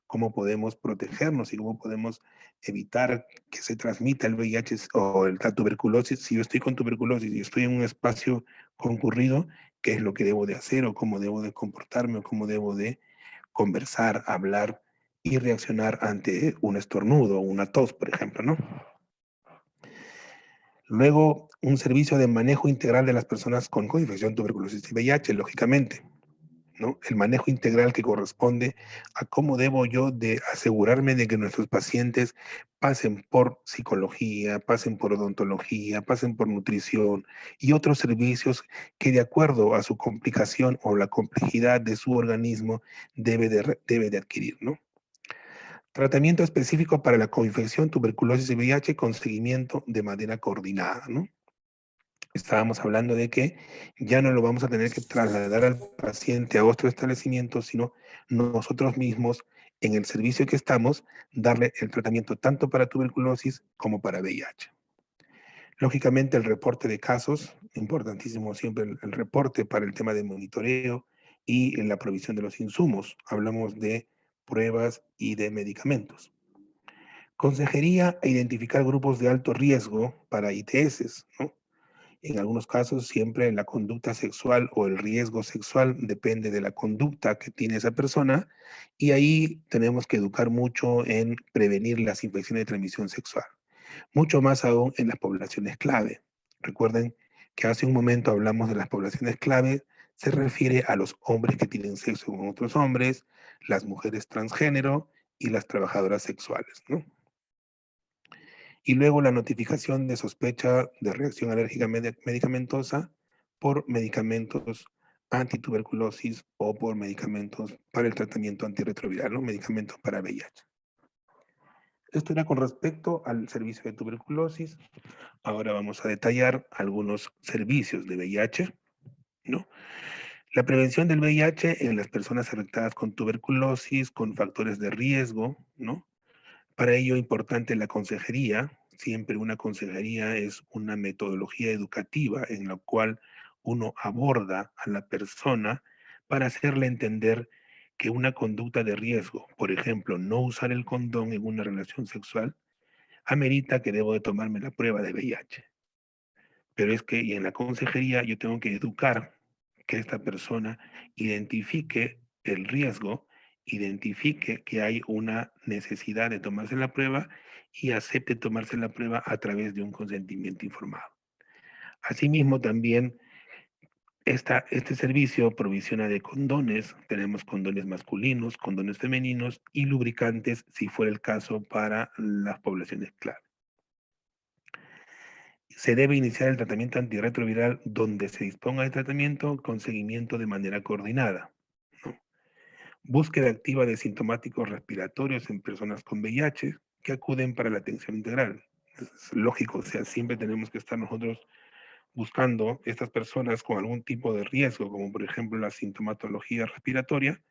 Cómo podemos protegernos y cómo podemos evitar que se transmita el VIH o la tuberculosis. Si yo estoy con tuberculosis y estoy en un espacio concurrido, ¿qué es lo que debo de hacer o cómo debo de comportarme o cómo debo de conversar, hablar y reaccionar ante un estornudo o una tos, por ejemplo, ¿no? Luego, un servicio de manejo integral de las personas con infección, tuberculosis y VIH, lógicamente, ¿no? El manejo integral que corresponde a cómo debo yo de asegurarme de que nuestros pacientes pasen por psicología, pasen por odontología, pasen por nutrición y otros servicios que de acuerdo a su complicación o la complejidad de su organismo debe de adquirir, ¿no? Tratamiento específico para la coinfección, tuberculosis y VIH con seguimiento de manera coordinada, ¿no? Estábamos hablando de que ya no lo vamos a tener que trasladar al paciente a otro establecimiento, sino nosotros mismos, en el servicio que estamos, darle el tratamiento tanto para tuberculosis como para VIH. Lógicamente, el reporte de casos, importantísimo siempre el reporte para el tema de monitoreo y la provisión de los insumos. Hablamos de pruebas y de medicamentos. Consejería e identificar grupos de alto riesgo para ITS, ¿no? En algunos casos, siempre la conducta sexual o el riesgo sexual depende de la conducta que tiene esa persona y ahí tenemos que educar mucho en prevenir las infecciones de transmisión sexual, mucho más aún en las poblaciones clave. Recuerden que hace un momento hablamos de las poblaciones clave, se refiere a los hombres que tienen sexo con otros hombres, las mujeres transgénero y las trabajadoras sexuales, ¿no? Y luego la notificación de sospecha de reacción alérgica medicamentosa por medicamentos antituberculosis o por medicamentos para el tratamiento antirretroviral, ¿no? Medicamentos para VIH. Esto era con respecto al servicio de tuberculosis. Ahora vamos a detallar algunos servicios de VIH, ¿no? La prevención del VIH en las personas afectadas con tuberculosis, con factores de riesgo, ¿no? Para ello, importante la consejería. Siempre una consejería es una metodología educativa en la cual uno aborda a la persona para hacerle entender que una conducta de riesgo, por ejemplo, no usar el condón en una relación sexual, amerita que debo de tomarme la prueba de VIH. Pero es que y en la consejería yo tengo que educar que esta persona identifique el riesgo, identifique que hay una necesidad de tomarse la prueba y acepte tomarse la prueba a través de un consentimiento informado. Asimismo, también este servicio provisiona de condones. Tenemos condones masculinos, condones femeninos y lubricantes, si fuera el caso, para las poblaciones clave. Se debe iniciar el tratamiento antirretroviral donde se disponga de tratamiento con seguimiento de manera coordinada, ¿no? Búsqueda activa de sintomáticos respiratorios en personas con VIH que acuden para la atención integral. Es lógico, o sea, siempre tenemos que estar nosotros buscando estas personas con algún tipo de riesgo, como por ejemplo la sintomatología respiratoria,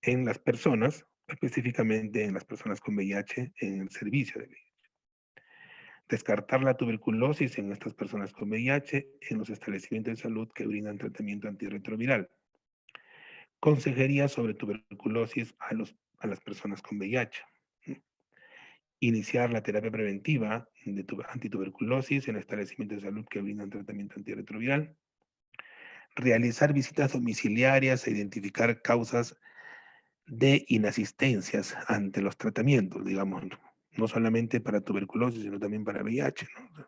en las personas, específicamente en las personas con VIH, en el servicio de VIH. Descartar la tuberculosis en estas personas con VIH en los establecimientos de salud que brindan tratamiento antirretroviral. Consejería sobre tuberculosis a las personas con VIH. Iniciar la terapia preventiva de antituberculosis en establecimientos de salud que brindan tratamiento antirretroviral. Realizar visitas domiciliarias e identificar causas de inasistencias ante los tratamientos, digamos, no solamente para tuberculosis, sino también para VIH, ¿no?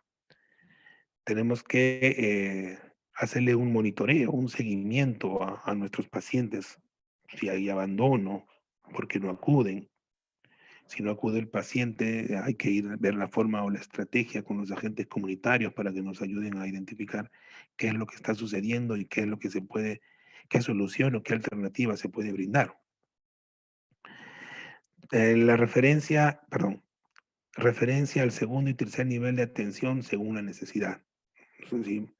Tenemos que hacerle un monitoreo, un seguimiento a nuestros pacientes, si hay abandono, porque no acuden. Si no acude el paciente, hay que ir a ver la forma o la estrategia con los agentes comunitarios para que nos ayuden a identificar qué es lo que está sucediendo y qué es lo que se puede, qué solución o qué alternativa se puede brindar. La referencia al segundo y tercer nivel de atención según la necesidad. Es decir,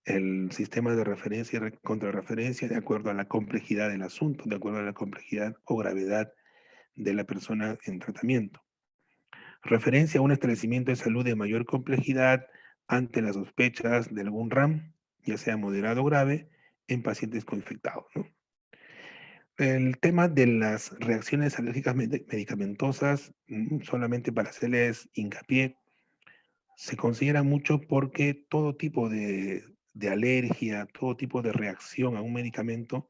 el sistema de referencia y contrarreferencia de acuerdo a la complejidad del asunto, de acuerdo a la complejidad o gravedad de la persona en tratamiento. Referencia a un establecimiento de salud de mayor complejidad ante las sospechas de algún RAM, ya sea moderado o grave, en pacientes coinfectados, ¿no? El tema de las reacciones alérgicas medicamentosas, solamente para hacerles hincapié, se considera mucho porque todo tipo de alergia, todo tipo de reacción a un medicamento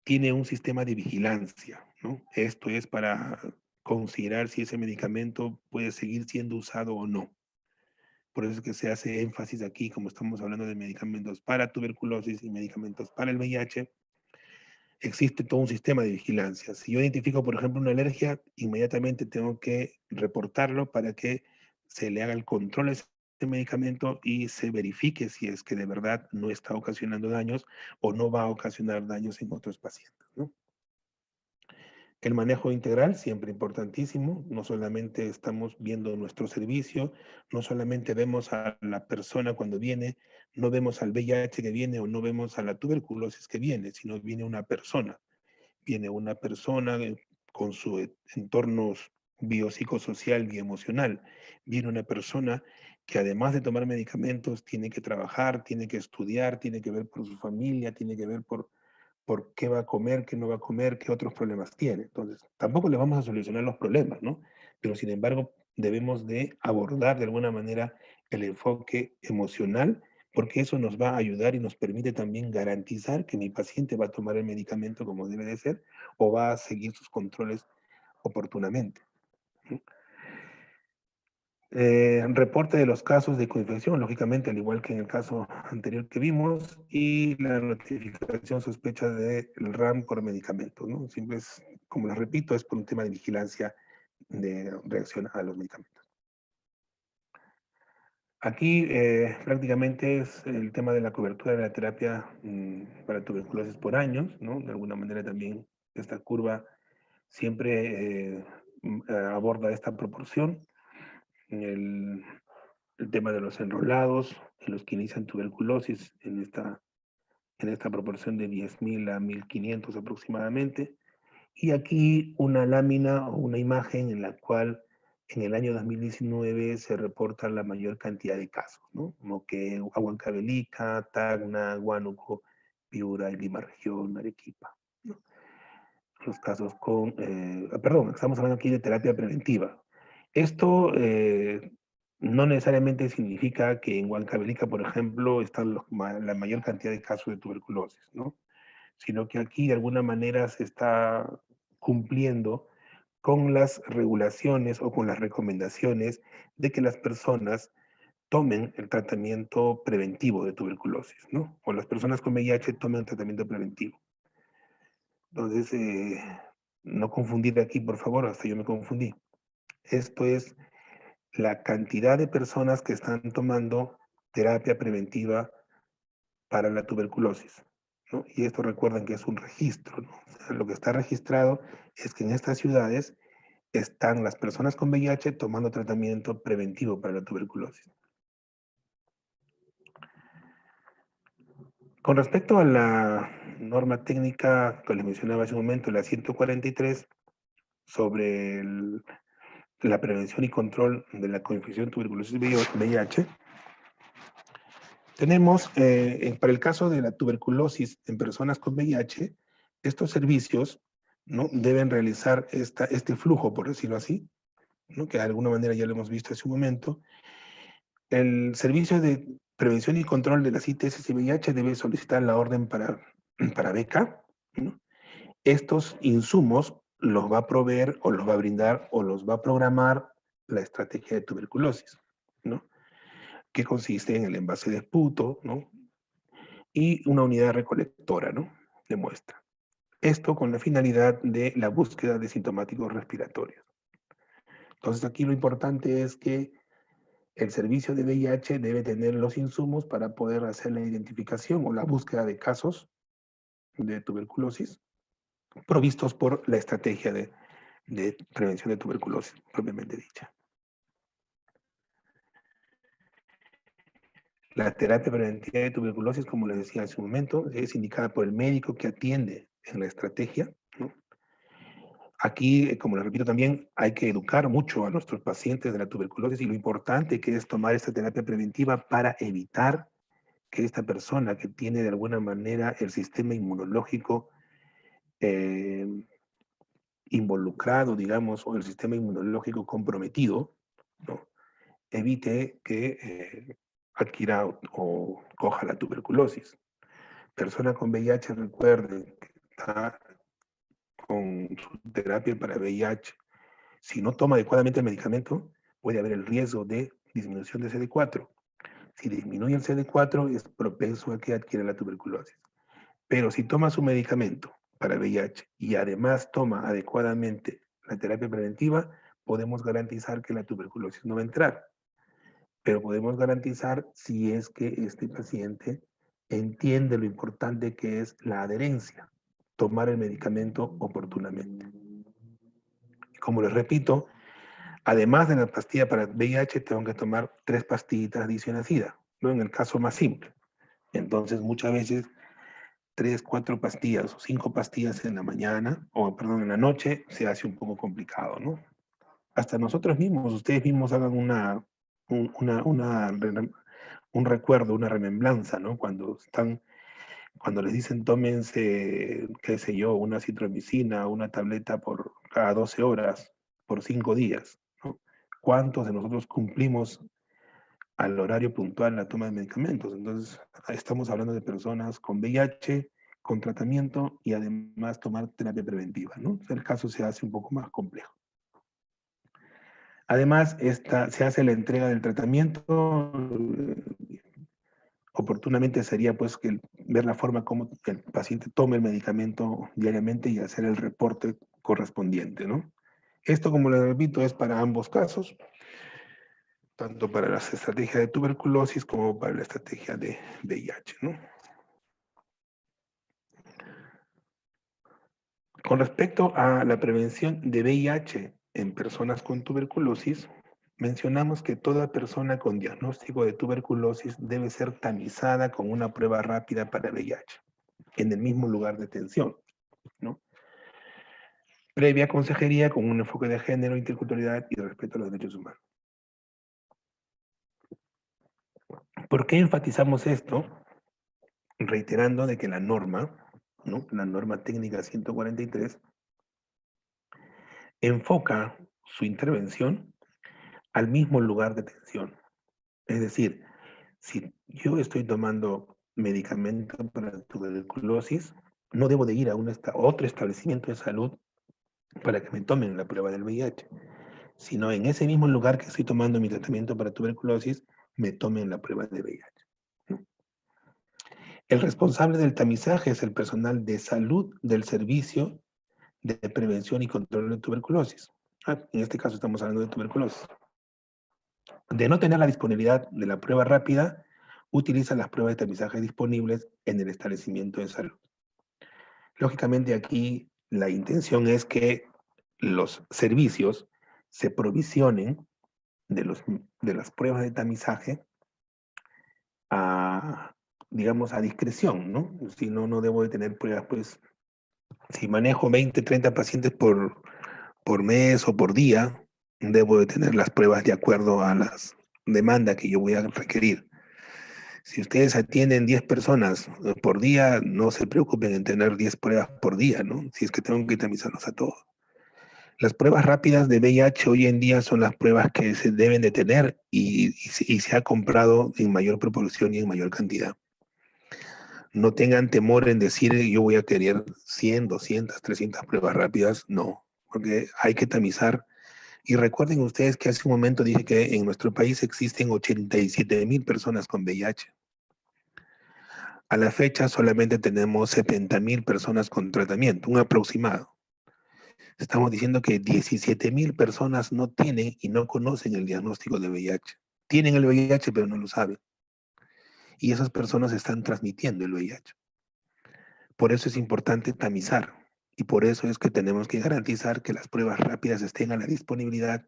tiene un sistema de vigilancia, ¿no? Esto es para considerar si ese medicamento puede seguir siendo usado o no. Por eso es que se hace énfasis aquí, como estamos hablando de medicamentos para tuberculosis y medicamentos para el VIH, existe todo un sistema de vigilancia. Si yo identifico, por ejemplo, una alergia, inmediatamente tengo que reportarlo para que se le haga el control a ese medicamento y se verifique si es que de verdad no está ocasionando daños o no va a ocasionar daños en otros pacientes, ¿no? El manejo integral, siempre importantísimo, no solamente estamos viendo nuestro servicio, no solamente vemos a la persona cuando viene, no vemos al VIH que viene o no vemos a la tuberculosis que viene, sino viene una persona. Viene una persona con su entorno biopsicosocial y emocional. Viene una persona que además de tomar medicamentos tiene que trabajar, tiene que estudiar, tiene que ver por su familia, tiene que ver por qué va a comer, qué no va a comer, qué otros problemas tiene. Entonces, tampoco le vamos a solucionar los problemas, ¿no? Pero sin embargo, debemos de abordar de alguna manera el enfoque emocional, porque eso nos va a ayudar y nos permite también garantizar que mi paciente va a tomar el medicamento como debe de ser o va a seguir sus controles oportunamente. Reporte de los casos de coinfección, lógicamente, al igual que en el caso anterior que vimos, y la notificación sospecha del RAM por medicamentos, ¿no? Siempre es, como les repito, es por un tema de vigilancia de reacción a los medicamentos. Aquí prácticamente es el tema de la cobertura de la terapia para tuberculosis por años, ¿no? De alguna manera también esta curva siempre aborda esta proporción. El, el tema de los enrolados, en los que inician tuberculosis en esta proporción de 10.000 a 1.500 aproximadamente. Y aquí una lámina o una imagen en la cual en el año 2019 se reporta la mayor cantidad de casos, ¿no? Como que Huancavelica, Tacna, Huánuco, Piura y Lima Región, Arequipa, ¿no? Los casos con, perdón, estamos hablando aquí de terapia preventiva. Esto no necesariamente significa que en Huancavelica, por ejemplo, están la mayor cantidad de casos de tuberculosis, ¿no? Sino que aquí de alguna manera se está cumpliendo con las regulaciones o con las recomendaciones de que las personas tomen el tratamiento preventivo de tuberculosis, ¿no? O las personas con VIH tomen el tratamiento preventivo. Entonces, no confundir aquí, por favor, hasta yo me confundí. Esto es la cantidad de personas que están tomando terapia preventiva para la tuberculosis, ¿no? Y esto recuerden que es un registro, ¿no? O sea, lo que está registrado es que en estas ciudades están las personas con VIH tomando tratamiento preventivo para la tuberculosis. Con respecto a la norma técnica que les mencionaba hace un momento, la 143, sobre la prevención y control de la coinfección tuberculosis VIH, tenemos, para el caso de la tuberculosis en personas con VIH, estos servicios, ¿no? Deben realizar este flujo, por decirlo así, ¿no? Que de alguna manera ya lo hemos visto hace un momento. El servicio de prevención y control de las ITS y VIH debe solicitar la orden para beca, ¿no? Estos insumos los va a proveer o los va a brindar o los va a programar la estrategia de tuberculosis, ¿no? Que consiste en el envase de esputo, ¿no? y una unidad recolectora, ¿no?, de muestra. Esto con la finalidad de la búsqueda de sintomáticos respiratorios. Entonces aquí lo importante es que el servicio de VIH debe tener los insumos para poder hacer la identificación o la búsqueda de casos de tuberculosis provistos por la estrategia de prevención de tuberculosis propiamente dicha. La terapia preventiva de tuberculosis, como les decía hace un momento, es indicada por el médico que atiende en la estrategia, ¿no? Aquí, como les repito también, hay que educar mucho a nuestros pacientes de la tuberculosis y lo importante que es tomar esta terapia preventiva para evitar que esta persona que tiene de alguna manera el sistema inmunológico eh, involucrado, digamos, o el sistema inmunológico comprometido, ¿no?, evite que adquiera o coja la tuberculosis. Persona con VIH, recuerden que está con su terapia para VIH. Si no toma adecuadamente el medicamento, puede haber el riesgo de disminución de CD4. Si disminuye el CD4, es propenso a que adquiera la tuberculosis. Pero si toma su medicamento para VIH y además toma adecuadamente la terapia preventiva, podemos garantizar que la tuberculosis no va a entrar. Pero podemos garantizar si es que este paciente entiende lo importante que es la adherencia, tomar el medicamento oportunamente. Como les repito, además de la pastilla para VIH, tengo que tomar 3 pastillitas de isoniazida, ¿no?, en el caso más simple. Entonces, muchas veces 3, 4 pastillas o 5 pastillas en la mañana, o perdón, en la noche, se hace un poco complicado, ¿no? Hasta nosotros mismos, ustedes mismos hagan un recuerdo, una remembranza, ¿no? Cuando les dicen tómense, qué sé yo, una citromicina, una tableta por cada 12 horas, por 5 días, ¿no? ¿Cuántos de nosotros cumplimos al horario puntual la toma de medicamentos? Entonces, estamos hablando de personas con VIH, con tratamiento y además tomar terapia preventiva, ¿no? El caso se hace un poco más complejo. Además, se hace la entrega del tratamiento. Oportunamente sería pues ver la forma como el paciente tome el medicamento diariamente y hacer el reporte correspondiente, ¿no? Esto, como les repito, es para ambos casos, tanto para las estrategias de tuberculosis como para la estrategia de VIH, ¿no? Con respecto a la prevención de VIH en personas con tuberculosis, mencionamos que toda persona con diagnóstico de tuberculosis debe ser tamizada con una prueba rápida para VIH en el mismo lugar de atención, ¿no?, previa consejería con un enfoque de género, interculturalidad y respeto a los derechos humanos. ¿Por qué enfatizamos esto? Reiterando de que la norma, ¿no?, la norma técnica 143, enfoca su intervención al mismo lugar de atención. Es decir, si yo estoy tomando medicamento para tuberculosis, no debo de ir a otro establecimiento de salud para que me tomen la prueba del VIH, sino en ese mismo lugar que estoy tomando mi tratamiento para tuberculosis, me tomen la prueba de VIH, ¿no? El responsable del tamizaje es el personal de salud del Servicio de Prevención y Control de Tuberculosis. En este caso estamos hablando de tuberculosis. De no tener la disponibilidad de la prueba rápida, utiliza las pruebas de tamizaje disponibles en el establecimiento de salud. Lógicamente aquí la intención es que los servicios se provisionen de las pruebas de tamizaje digamos, a discreción, ¿no? Si no, no debo de tener pruebas, pues, si manejo 20, 30 pacientes por mes o por día, debo de tener las pruebas de acuerdo a las demandas que yo voy a requerir. Si ustedes atienden 10 personas por día, no se preocupen en tener 10 pruebas por día, ¿no? Si es que tengo que tamizarlos a todos. Las pruebas rápidas de VIH hoy en día son las pruebas que se deben de tener y se ha comprado en mayor proporción y en mayor cantidad. No tengan temor en decir yo voy a querer 100, 200, 300 pruebas rápidas, no, porque hay que tamizar. Y recuerden ustedes que hace un momento dije que en nuestro país existen 87,000 personas con VIH. A la fecha solamente tenemos 70.000 personas con tratamiento, un aproximado. Estamos diciendo que 17.000 personas no tienen y no conocen el diagnóstico de VIH. Tienen el VIH, pero no lo saben. Y esas personas están transmitiendo el VIH. Por eso es importante tamizar. Y por eso es que tenemos que garantizar que las pruebas rápidas estén a la disponibilidad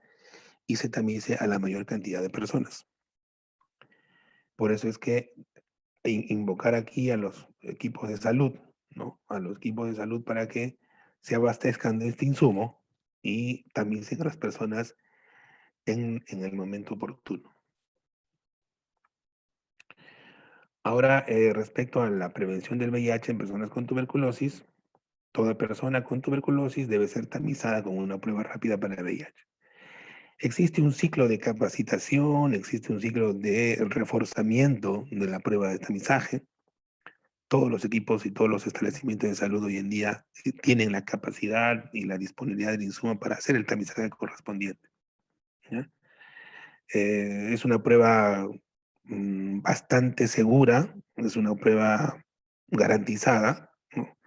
y se tamice a la mayor cantidad de personas. Por eso es que invocar aquí a los equipos de salud, ¿no? A los equipos de salud para que se abastezcan de este insumo y tamicen a las personas en el momento oportuno. Ahora, respecto a la prevención del VIH en personas con tuberculosis, toda persona con tuberculosis debe ser tamizada con una prueba rápida para el VIH. Existe un ciclo de capacitación, existe un ciclo de reforzamiento de la prueba de tamizaje. Todos los equipos y todos los establecimientos de salud hoy en día tienen la capacidad y la disponibilidad del insumo para hacer el tamizaje correspondiente, ¿ya? Es una prueba bastante segura, es una prueba garantizada, ¿no?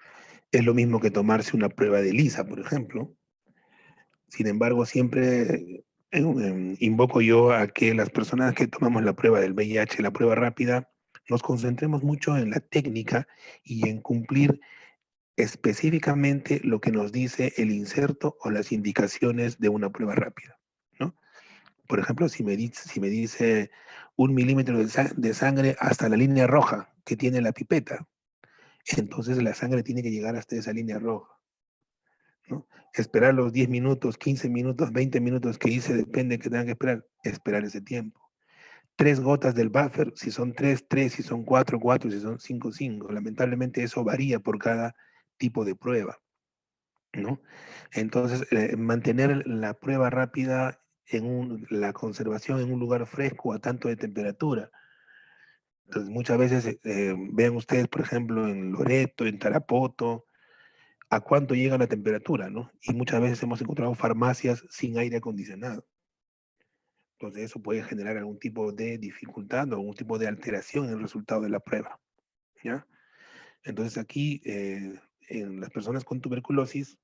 Es lo mismo que tomarse una prueba de ELISA, por ejemplo. Sin embargo, siempre invoco yo a que las personas que tomamos la prueba del VIH, la prueba rápida, nos concentremos mucho en la técnica y en cumplir específicamente lo que nos dice el inserto o las indicaciones de una prueba rápida, ¿no? Por ejemplo, si me dice 1 milímetro de sangre hasta la línea roja que tiene la pipeta, entonces la sangre tiene que llegar hasta esa línea roja, ¿no? Esperar los 10 minutos, 15 minutos, 20 minutos que hice, depende que tengan que esperar ese tiempo. 3 gotas del buffer, si son 3, 3, si son 4, 4, si son 5, 5. Lamentablemente eso varía por cada tipo de prueba, ¿no? Entonces, mantener la prueba rápida la conservación en un lugar fresco a tanto de temperatura. Entonces, muchas veces, vean ustedes, por ejemplo, en Loreto, en Tarapoto, a cuánto llega la temperatura, ¿no? Y muchas veces hemos encontrado farmacias sin aire acondicionado. Entonces, eso puede generar algún tipo de dificultad o algún tipo de alteración en el resultado de la prueba, ¿ya? Entonces, aquí, en las personas con tuberculosis,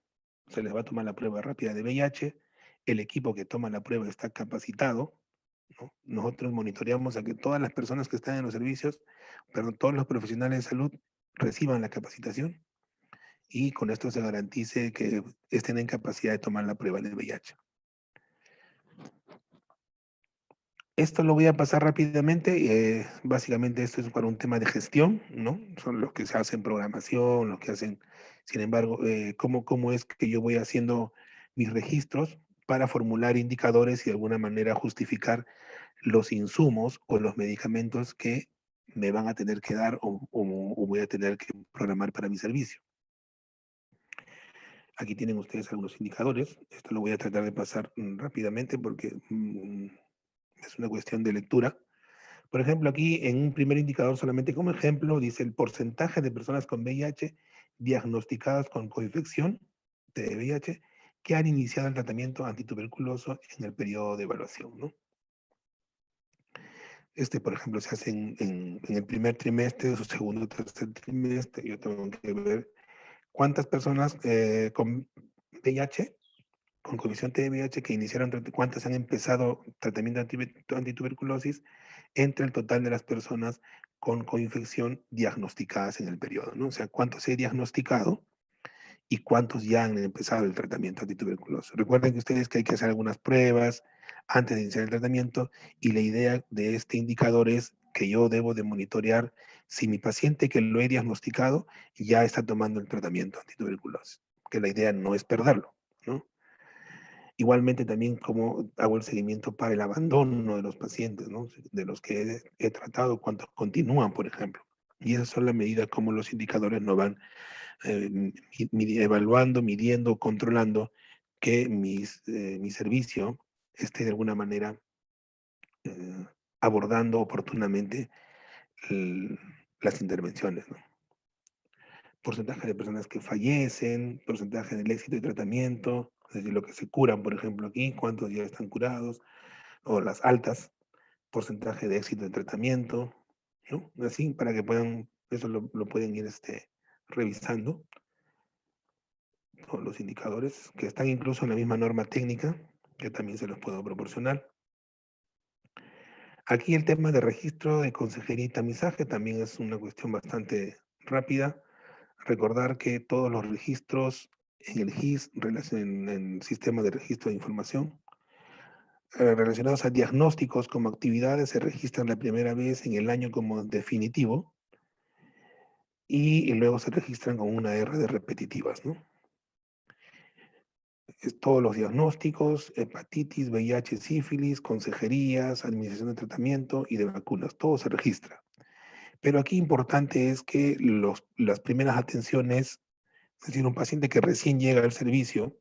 se les va a tomar la prueba rápida de VIH, el equipo que toma la prueba está capacitado, ¿no? Nosotros monitoreamos a que todas las personas que están en los servicios, perdón, todos los profesionales de salud reciban la capacitación y con esto se garantice que estén en capacidad de tomar la prueba de VIH. Esto lo voy a pasar rápidamente. Básicamente esto es para un tema de gestión, ¿no? Son los que se hacen programación, los que hacen, sin embargo, cómo es que yo voy haciendo mis registros para formular indicadores y de alguna manera justificar los insumos o los medicamentos que me van a tener que dar o voy a tener que programar para mi servicio. Aquí tienen ustedes algunos indicadores. Esto lo voy a tratar de pasar rápidamente porque es una cuestión de lectura. Por ejemplo, aquí en un primer indicador, solamente como ejemplo, dice el porcentaje de personas con VIH diagnosticadas con coinfección de VIH que han iniciado el tratamiento antituberculoso en el periodo de evaluación, ¿no? Por ejemplo, se hace en el primer trimestre o segundo o tercer trimestre. Yo tengo que ver cuántas personas con VIH, con condición de VIH que iniciaron, cuántas han empezado tratamiento antituberculosis entre el total de las personas con coinfección diagnosticadas en el periodo, ¿no? O sea, cuántos se han diagnosticado y cuántos ya han empezado el tratamiento antituberculoso. Recuerden que ustedes que hay que hacer algunas pruebas antes de iniciar el tratamiento y la idea de este indicador es que yo debo de monitorear si mi paciente que lo he diagnosticado ya está tomando el tratamiento antituberculoso, que la idea no es perderlo, ¿no? Igualmente también cómo hago el seguimiento para el abandono de los pacientes, ¿no? De los que he tratado, cuántos continúan, por ejemplo. Y esas son las medidas como los indicadores nos van evaluando, midiendo, controlando que mi servicio esté de alguna manera eh, abordando oportunamente el- las intervenciones, ¿no? Porcentaje de personas que fallecen, porcentaje del éxito de tratamiento, es decir, lo que se curan, por ejemplo, aquí, cuántos ya están curados, o las altas, porcentaje de éxito de tratamiento, ¿no? Así, para que puedan Eso lo pueden ir revisando, todos los indicadores, que están incluso en la misma norma técnica, que también se los puedo proporcionar. Aquí el tema de registro de consejería y tamizaje también es una cuestión bastante rápida. Recordar que todos los registros en el GIS, en el Sistema de Registro de Información, relacionados a diagnósticos como actividades, se registran la primera vez en el año como definitivo y luego se registran con una R de repetitivas, ¿no? Todos los diagnósticos, hepatitis, VIH, sífilis, consejerías, administración de tratamiento y de vacunas, todo se registra. Pero aquí importante es que las primeras atenciones, es decir, un paciente que recién llega al servicio,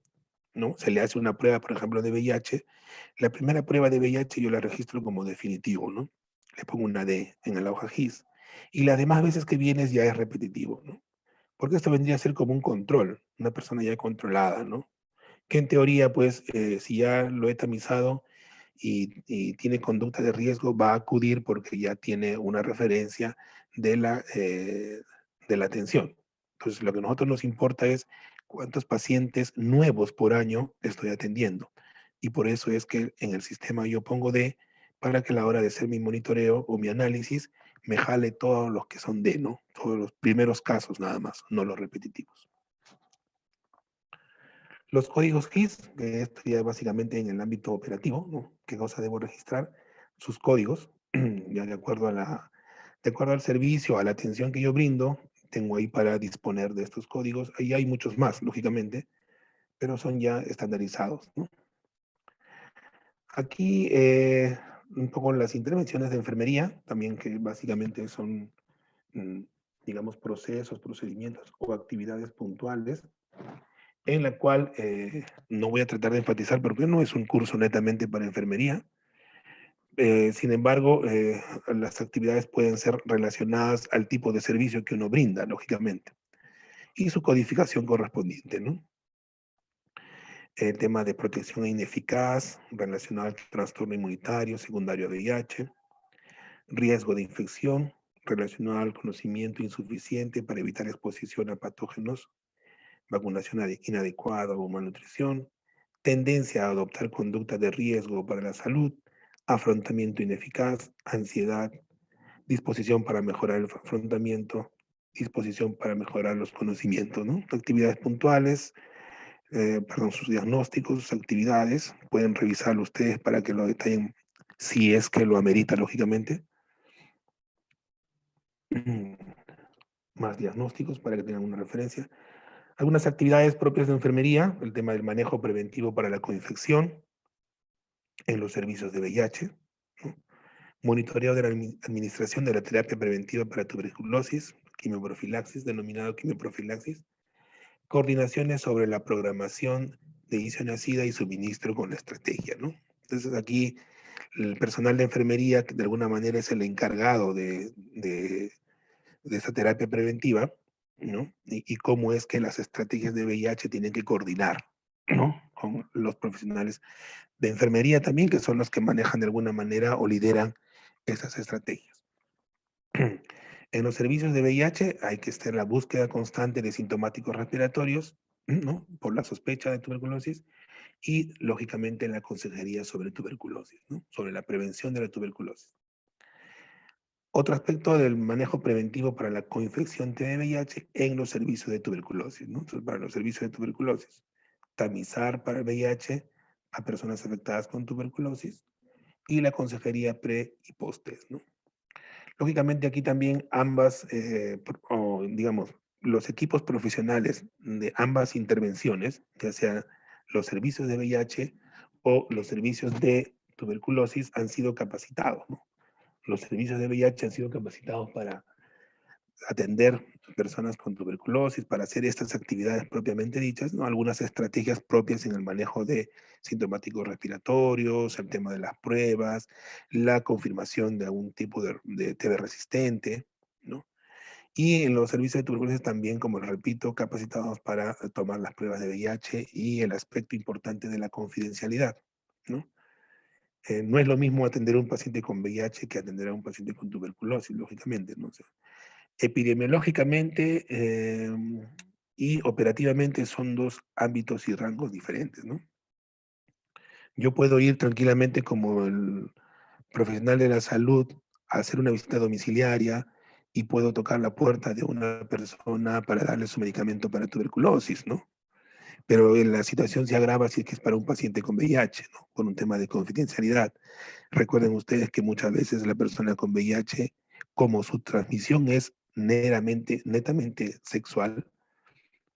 ¿no? Se le hace una prueba, por ejemplo, de VIH. La primera prueba de VIH yo la registro como definitivo, ¿no? Le pongo una D en la hoja GIS. Y las demás veces que vienes ya es repetitivo, ¿no? Porque esto vendría a ser como un control, una persona ya controlada, ¿no? Que en teoría, pues, si ya lo he tamizado y tiene conducta de riesgo, va a acudir porque ya tiene una referencia de la atención. Entonces, lo que a nosotros nos importa es cuántos pacientes nuevos por año estoy atendiendo. Y por eso es que en el sistema yo pongo D para que a la hora de hacer mi monitoreo o mi análisis me jale todos los que son D, ¿no? Todos los primeros casos nada más, no los repetitivos. Los códigos GIS, que esto ya básicamente en el ámbito operativo, ¿no? ¿Qué cosa debo registrar? Sus códigos, ya de acuerdo al servicio, a la atención que yo brindo, tengo ahí para disponer de estos códigos. Ahí hay muchos más, lógicamente, pero son ya estandarizados, ¿no? Aquí un poco las intervenciones de enfermería, también que básicamente son, mm, digamos, procesos, procedimientos o actividades puntuales en la cual no voy a tratar de enfatizar porque no es un curso netamente para enfermería. Sin embargo, las actividades pueden ser relacionadas al tipo de servicio que uno brinda, lógicamente, y su codificación correspondiente, ¿no? El tema de protección ineficaz relacionado al trastorno inmunitario secundario a VIH, riesgo de infección relacionado al conocimiento insuficiente para evitar exposición a patógenos, vacunación inadecuada o malnutrición, tendencia a adoptar conductas de riesgo para la salud, afrontamiento ineficaz, ansiedad, disposición para mejorar el afrontamiento, disposición para mejorar los conocimientos, ¿no? Actividades puntuales, sus diagnósticos, sus actividades, pueden revisarlo ustedes para que lo detallen si es que lo amerita, lógicamente. Más diagnósticos para que tengan una referencia. Algunas actividades propias de enfermería, el tema del manejo preventivo para la coinfección en los servicios de VIH, ¿no? Monitoreo de la administración de la terapia preventiva para tuberculosis, quimioprofilaxis, denominado quimioprofilaxis, coordinaciones sobre la programación de isoniazida y suministro con la estrategia, ¿no? Entonces aquí el personal de enfermería, que de alguna manera es el encargado de esa terapia preventiva, ¿no? Y cómo es que las estrategias de VIH tienen que coordinar, ¿no? Con los profesionales de enfermería también, que son los que manejan de alguna manera o lideran esas estrategias. En los servicios de VIH hay que estar en la búsqueda constante de sintomáticos respiratorios, ¿no? Por la sospecha de tuberculosis y, lógicamente, en la consejería sobre tuberculosis, ¿no? Sobre la prevención de la tuberculosis. Otro aspecto del manejo preventivo para la coinfección de VIH en los servicios de tuberculosis, ¿no? Entonces, para los servicios de tuberculosis, tamizar para el VIH a personas afectadas con tuberculosis y la consejería pre y post-test, ¿no? Lógicamente aquí también ambas, digamos, los equipos profesionales de ambas intervenciones, ya sea los servicios de VIH o los servicios de tuberculosis, han sido capacitados, ¿no? Los servicios de VIH han sido capacitados para atender personas con tuberculosis, para hacer estas actividades propiamente dichas, ¿no? Algunas estrategias propias en el manejo de sintomáticos respiratorios, el tema de las pruebas, la confirmación de algún tipo de TB resistente, ¿no? Y en los servicios de tuberculosis también, como repito, capacitados para tomar las pruebas de VIH y el aspecto importante de la confidencialidad, ¿no? No es lo mismo atender a un paciente con VIH que atender a un paciente con tuberculosis, lógicamente, ¿no? Epidemiológicamente y operativamente son dos ámbitos y rangos diferentes, ¿no? Yo puedo ir tranquilamente como el profesional de la salud a hacer una visita domiciliaria y puedo tocar la puerta de una persona para darle su medicamento para tuberculosis, ¿no? Pero la situación se agrava si es que es para un paciente con VIH, ¿no? Por un tema de confidencialidad. Recuerden ustedes que muchas veces la persona con VIH, como su transmisión es netamente sexual,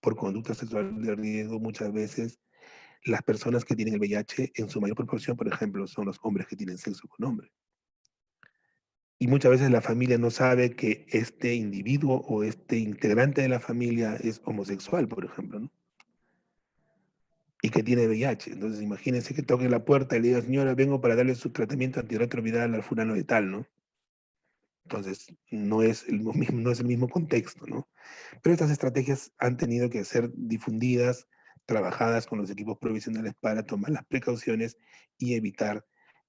por conducta sexual de riesgo, muchas veces las personas que tienen el VIH en su mayor proporción, por ejemplo, son los hombres que tienen sexo con hombres. Y muchas veces la familia no sabe que este individuo o este integrante de la familia es homosexual, por ejemplo, ¿no? Y que tiene VIH. Entonces, imagínense que toque la puerta y le diga, señora, vengo para darle su tratamiento antirretroviral al fulano de tal, ¿no? Entonces, no es el mismo contexto, ¿no? Pero estas estrategias han tenido que ser difundidas, trabajadas con los equipos provisionales para tomar las precauciones y evitar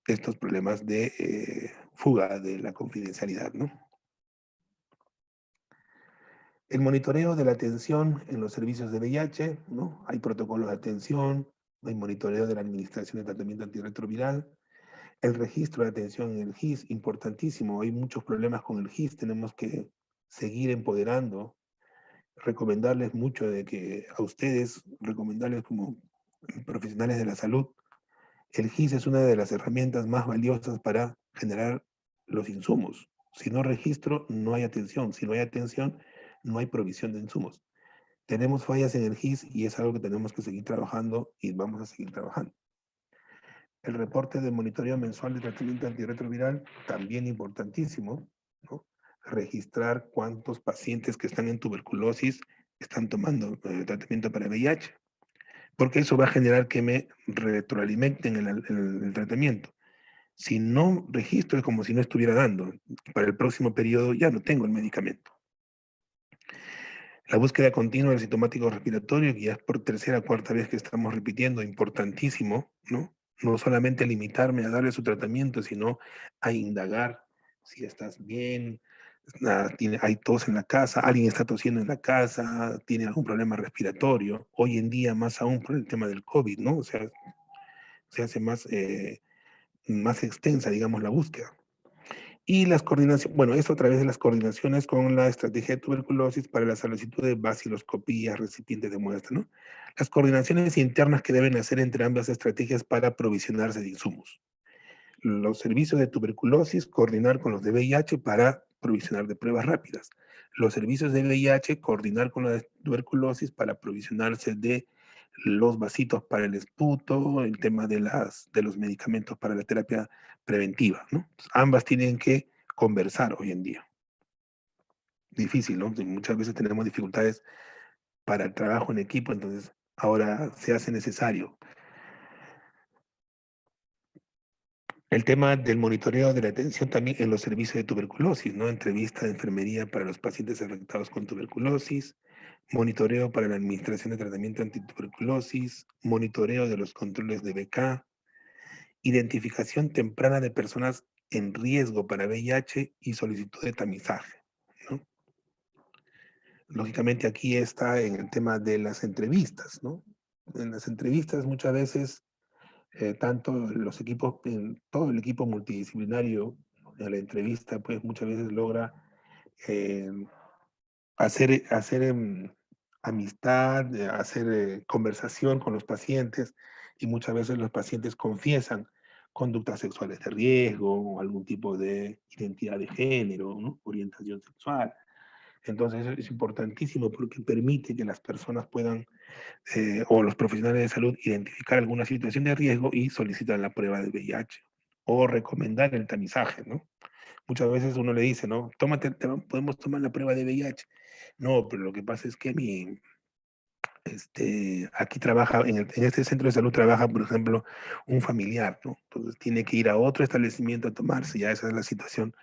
estos problemas de fuga de la confidencialidad, ¿no? El monitoreo de la atención en los servicios de VIH, ¿no? Hay protocolos de atención, hay monitoreo de la administración de tratamiento antirretroviral, el registro de atención en el GIS, importantísimo. Hay muchos problemas con el GIS, tenemos que seguir empoderando, recomendarles mucho de que a ustedes, recomendarles como profesionales de la salud, el GIS es una de las herramientas más valiosas para generar los insumos. Si no registro, no hay atención. Si no hay atención, no hay provisión de insumos. Tenemos fallas en el GIS y es algo que tenemos que seguir trabajando y vamos a seguir trabajando. El reporte de monitoreo mensual de tratamiento antirretroviral, también importantísimo, ¿no? Registrar cuántos pacientes que están en tuberculosis están tomando tratamiento para VIH, porque eso va a generar que me retroalimenten el tratamiento. Si no registro es como si no estuviera dando. Para el próximo periodo ya no tengo el medicamento. La búsqueda continua del sintomático respiratorio, que ya es por tercera o cuarta vez que estamos repitiendo, importantísimo, ¿no? No solamente limitarme a darle su tratamiento, sino a indagar si estás bien, hay tos en la casa, alguien está tosiendo en la casa, tiene algún problema respiratorio. Hoy en día, más aún por el tema del COVID, ¿no? O sea, se hace más extensa, digamos, la búsqueda. Y las coordinaciones, bueno, esto a través de las coordinaciones con la estrategia de tuberculosis para la solicitud de baciloscopías, recipientes de muestra, ¿no? Las coordinaciones internas que deben hacer entre ambas estrategias para provisionarse de insumos. Los servicios de tuberculosis, coordinar con los de VIH para provisionar de pruebas rápidas. Los servicios de VIH, coordinar con los de tuberculosis para provisionarse de los vasitos para el esputo, el tema de los medicamentos para la terapia preventiva, ¿no? Pues ambas tienen que conversar hoy en día. Difícil, ¿no? Muchas veces tenemos dificultades para el trabajo en equipo, entonces ahora se hace necesario. El tema del monitoreo de la atención también en los servicios de tuberculosis, ¿no? Entrevista de enfermería para los pacientes afectados con tuberculosis, monitoreo para la administración de tratamiento antituberculosis, monitoreo de los controles de BK, identificación temprana de personas en riesgo para VIH y solicitud de tamizaje, ¿no? Lógicamente aquí está en el tema de las entrevistas, ¿no? En las entrevistas muchas veces tanto los equipos, todo el equipo multidisciplinario de la entrevista, pues muchas veces logra eh, hacer amistad, hacer conversación con los pacientes y muchas veces los pacientes confiesan conductas sexuales de riesgo o algún tipo de identidad de género, ¿no? Orientación sexual. Entonces eso es importantísimo porque permite que las personas puedan o los profesionales de salud identificar alguna situación de riesgo y solicitar la prueba de VIH o recomendar el tamizaje, ¿no? Muchas veces uno le dice, ¿no? Podemos tomar la prueba de VIH. No, pero lo que pasa es que aquí trabaja, en este centro de salud trabaja, por ejemplo, un familiar, ¿no? Entonces tiene que ir a otro establecimiento a tomarse, ya esa es la situación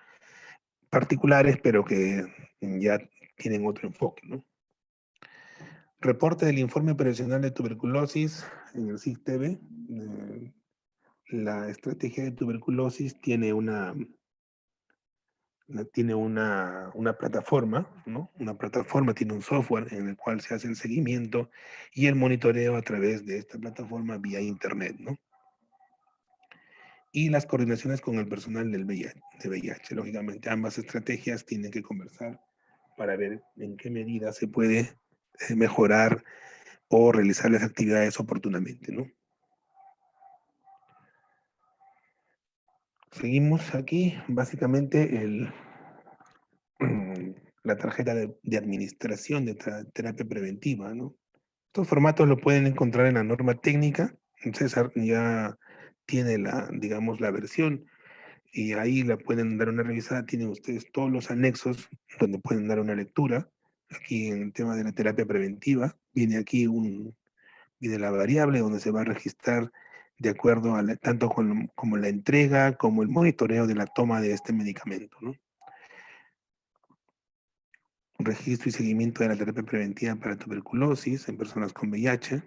particulares, pero que ya tienen otro enfoque, ¿no? Reporte del informe operacional de tuberculosis en el SIG-TV. La estrategia de tuberculosis tiene tiene una plataforma, ¿no? Una plataforma, tiene un software en el cual se hace el seguimiento y el monitoreo a través de esta plataforma vía internet, ¿no? Y las coordinaciones con el personal del VIH, de VIH. Lógicamente, ambas estrategias tienen que conversar para ver en qué medida se puede mejorar o realizar las actividades oportunamente, ¿no? Seguimos aquí, básicamente, la tarjeta de administración de terapia preventiva, ¿no? Estos formatos lo pueden encontrar en la norma técnica. César ya tiene digamos, la versión y ahí la pueden dar una revisada. Tienen ustedes todos los anexos donde pueden dar una lectura. Aquí en el tema de la terapia preventiva, viene aquí viene la variable donde se va a registrar de acuerdo a tanto como la entrega como el monitoreo de la toma de este medicamento, ¿no? Registro y seguimiento de la terapia preventiva para tuberculosis en personas con VIH,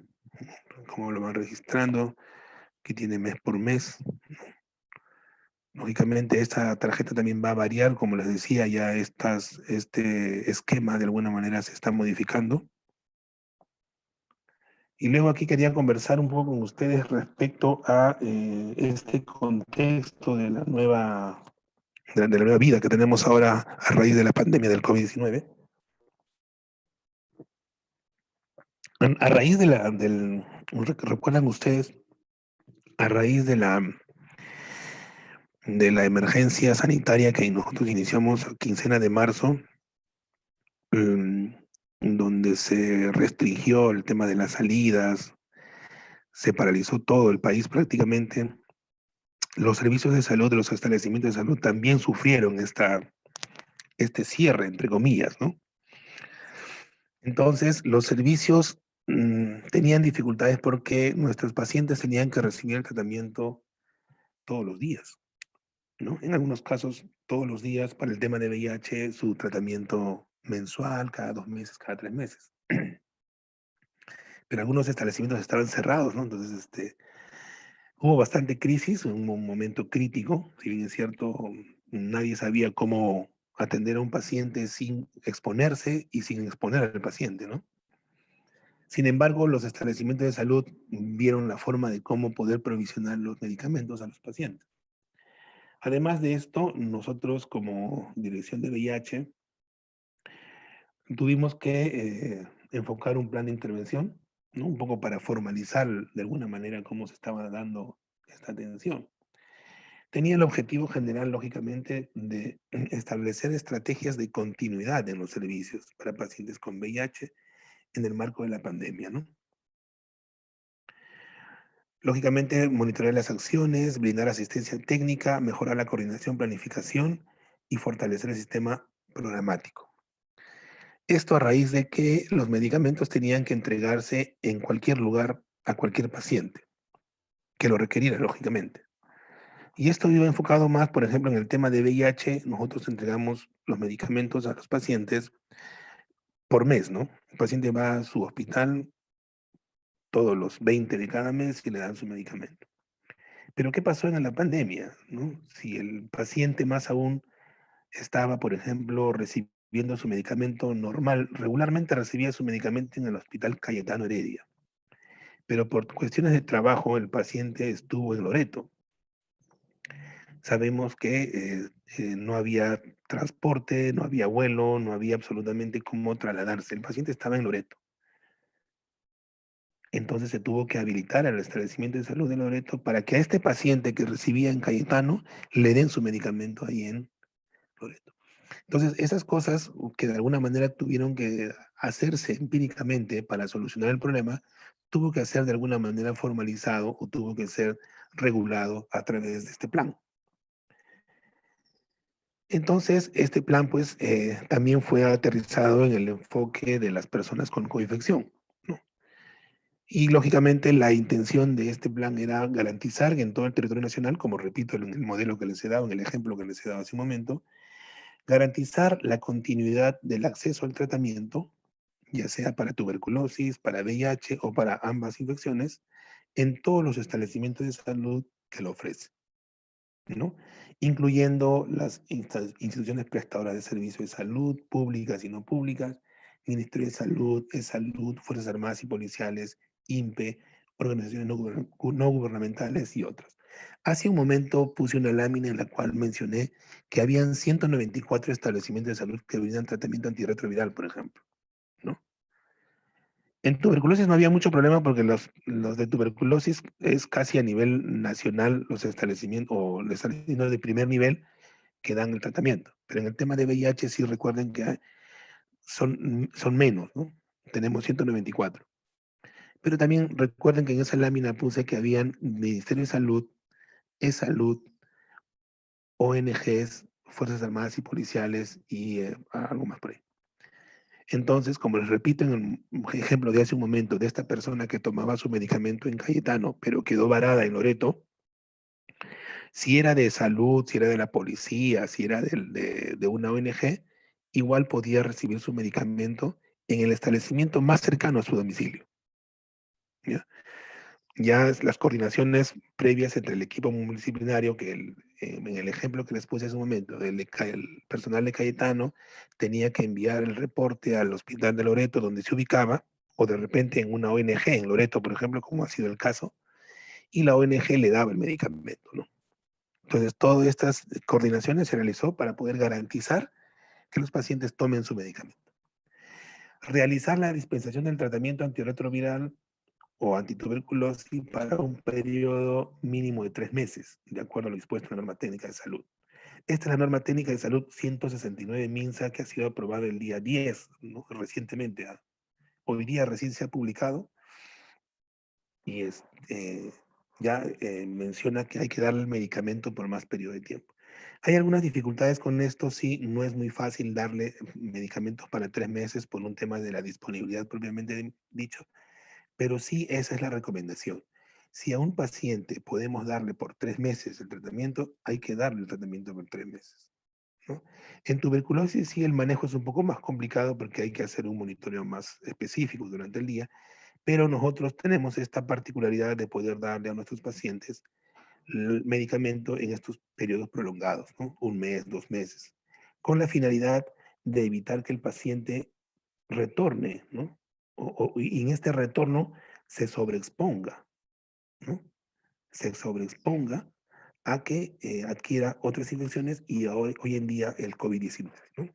cómo lo van registrando, que tiene mes por mes. Lógicamente, esta tarjeta también va a variar, como les decía, ya este esquema de alguna manera se está modificando. Y luego aquí quería conversar un poco con ustedes respecto a este contexto de la nueva vida que tenemos ahora a raíz de la pandemia del COVID-19. A raíz recuerdan ustedes, a raíz de la emergencia sanitaria que nosotros iniciamos quincena de marzo, em, donde se restringió el tema de las salidas, se paralizó todo el país prácticamente. Los servicios de salud de los establecimientos de salud también sufrieron este cierre, entre comillas, ¿no? Entonces, los servicios tenían dificultades porque nuestros pacientes tenían que recibir el tratamiento todos los días, ¿no? En algunos casos, todos los días para el tema de VIH, su tratamiento mensual, cada 2 meses, cada 3 meses. Pero algunos establecimientos estaban cerrados, ¿no? Entonces, hubo bastante crisis, un momento crítico, si bien es cierto, nadie sabía cómo atender a un paciente sin exponerse y sin exponer al paciente, ¿no? Sin embargo, los establecimientos de salud vieron la forma de cómo poder provisionar los medicamentos a los pacientes. Además de esto, nosotros como dirección de VIH tuvimos que enfocar un plan de intervención, ¿no? Un poco para formalizar de alguna manera cómo se estaba dando esta atención. Tenía el objetivo general, lógicamente, de establecer estrategias de continuidad en los servicios para pacientes con VIH en el marco de la pandemia, ¿no? Lógicamente, monitorear las acciones, brindar asistencia técnica, mejorar la coordinación, planificación y fortalecer el sistema programático. Esto a raíz de que los medicamentos tenían que entregarse en cualquier lugar a cualquier paciente que lo requeriera, lógicamente. Y esto iba enfocado más, por ejemplo, en el tema de VIH. Nosotros entregamos los medicamentos a los pacientes por mes, ¿no? El paciente va a su hospital todos los 20 de cada mes y le dan su medicamento. Pero ¿qué pasó en la pandemia, no? Si el paciente más aún estaba, por ejemplo, recibiendo su medicamento normal, regularmente recibía su medicamento en el Hospital Cayetano Heredia, pero por cuestiones de trabajo el paciente estuvo en Loreto. Sabemos que no había transporte, no había vuelo, no había absolutamente cómo trasladarse. El paciente estaba en Loreto. Entonces se tuvo que habilitar al establecimiento de salud de Loreto para que a este paciente que recibía en Cayetano le den su medicamento ahí en Loreto. Entonces, esas cosas que de alguna manera tuvieron que hacerse empíricamente para solucionar el problema, tuvo que ser de alguna manera formalizado o tuvo que ser regulado a través de este plan. Entonces, este plan, pues, también fue aterrizado en el enfoque de las personas con coinfección, ¿no? Y lógicamente la intención de este plan era garantizar que en todo el territorio nacional, como repito, en el modelo que les he dado, en el ejemplo que les he dado hace un momento, garantizar la continuidad del acceso al tratamiento, ya sea para tuberculosis, para VIH o para ambas infecciones, en todos los establecimientos de salud que lo ofrecen. ¿no? Incluyendo las instituciones prestadoras de servicios de salud, públicas y no públicas, Ministerio de Salud, E-Salud, Fuerzas Armadas y Policiales, INPE, organizaciones no gubernamentales y otras. Hace un momento puse una lámina en la cual mencioné que habían 194 establecimientos de salud que brindan tratamiento antirretroviral, por ejemplo, ¿no? En tuberculosis no había mucho problema porque los de tuberculosis es casi a nivel nacional los establecimientos o los establecimientos de primer nivel que dan el tratamiento. Pero en el tema de VIH sí recuerden que son menos, ¿no? Tenemos 194. Pero también recuerden que en esa lámina puse que habían Ministerio de Salud, E-Salud, ONGs, Fuerzas Armadas y Policiales y algo más por ahí. Entonces, como les repito en el ejemplo de hace un momento de esta persona que tomaba su medicamento en Cayetano, pero quedó varada en Loreto, si era de salud, si era de la policía, si era de una ONG, igual podía recibir su medicamento en el establecimiento más cercano a su domicilio. ¿Ya? Ya las coordinaciones previas entre el equipo multidisciplinario, que en el ejemplo que les puse hace un momento, el personal de Cayetano tenía que enviar el reporte al hospital de Loreto donde se ubicaba, o de repente en una ONG en Loreto, por ejemplo, como ha sido el caso, y la ONG le daba el medicamento, ¿no? Entonces, todas estas coordinaciones se realizó para poder garantizar que los pacientes tomen su medicamento. Realizar la dispensación del tratamiento antirretroviral o antituberculosis para un periodo mínimo de 3 meses, de acuerdo a lo dispuesto en la norma técnica de salud. Esta es la norma técnica de salud 169 MINSA que ha sido aprobada el día 10, ¿no? Recientemente. Hoy día recién se ha publicado y ya menciona que hay que darle el medicamento por más periodo de tiempo. Hay algunas dificultades con esto, sí, no es muy fácil darle medicamentos para 3 meses por un tema de la disponibilidad propiamente dicho, pero sí esa es la recomendación. Si a un paciente podemos darle por 3 meses el tratamiento, hay que darle el tratamiento por 3 meses, ¿no? En tuberculosis sí el manejo es un poco más complicado porque hay que hacer un monitoreo más específico durante el día, pero nosotros tenemos esta particularidad de poder darle a nuestros pacientes el medicamento en estos periodos prolongados, ¿no? Un mes, 2 meses, con la finalidad de evitar que el paciente retorne, ¿no? Y en este retorno se sobreexponga, ¿no? Se sobreexponga a que adquiera otras infecciones y hoy en día el COVID-19, ¿no?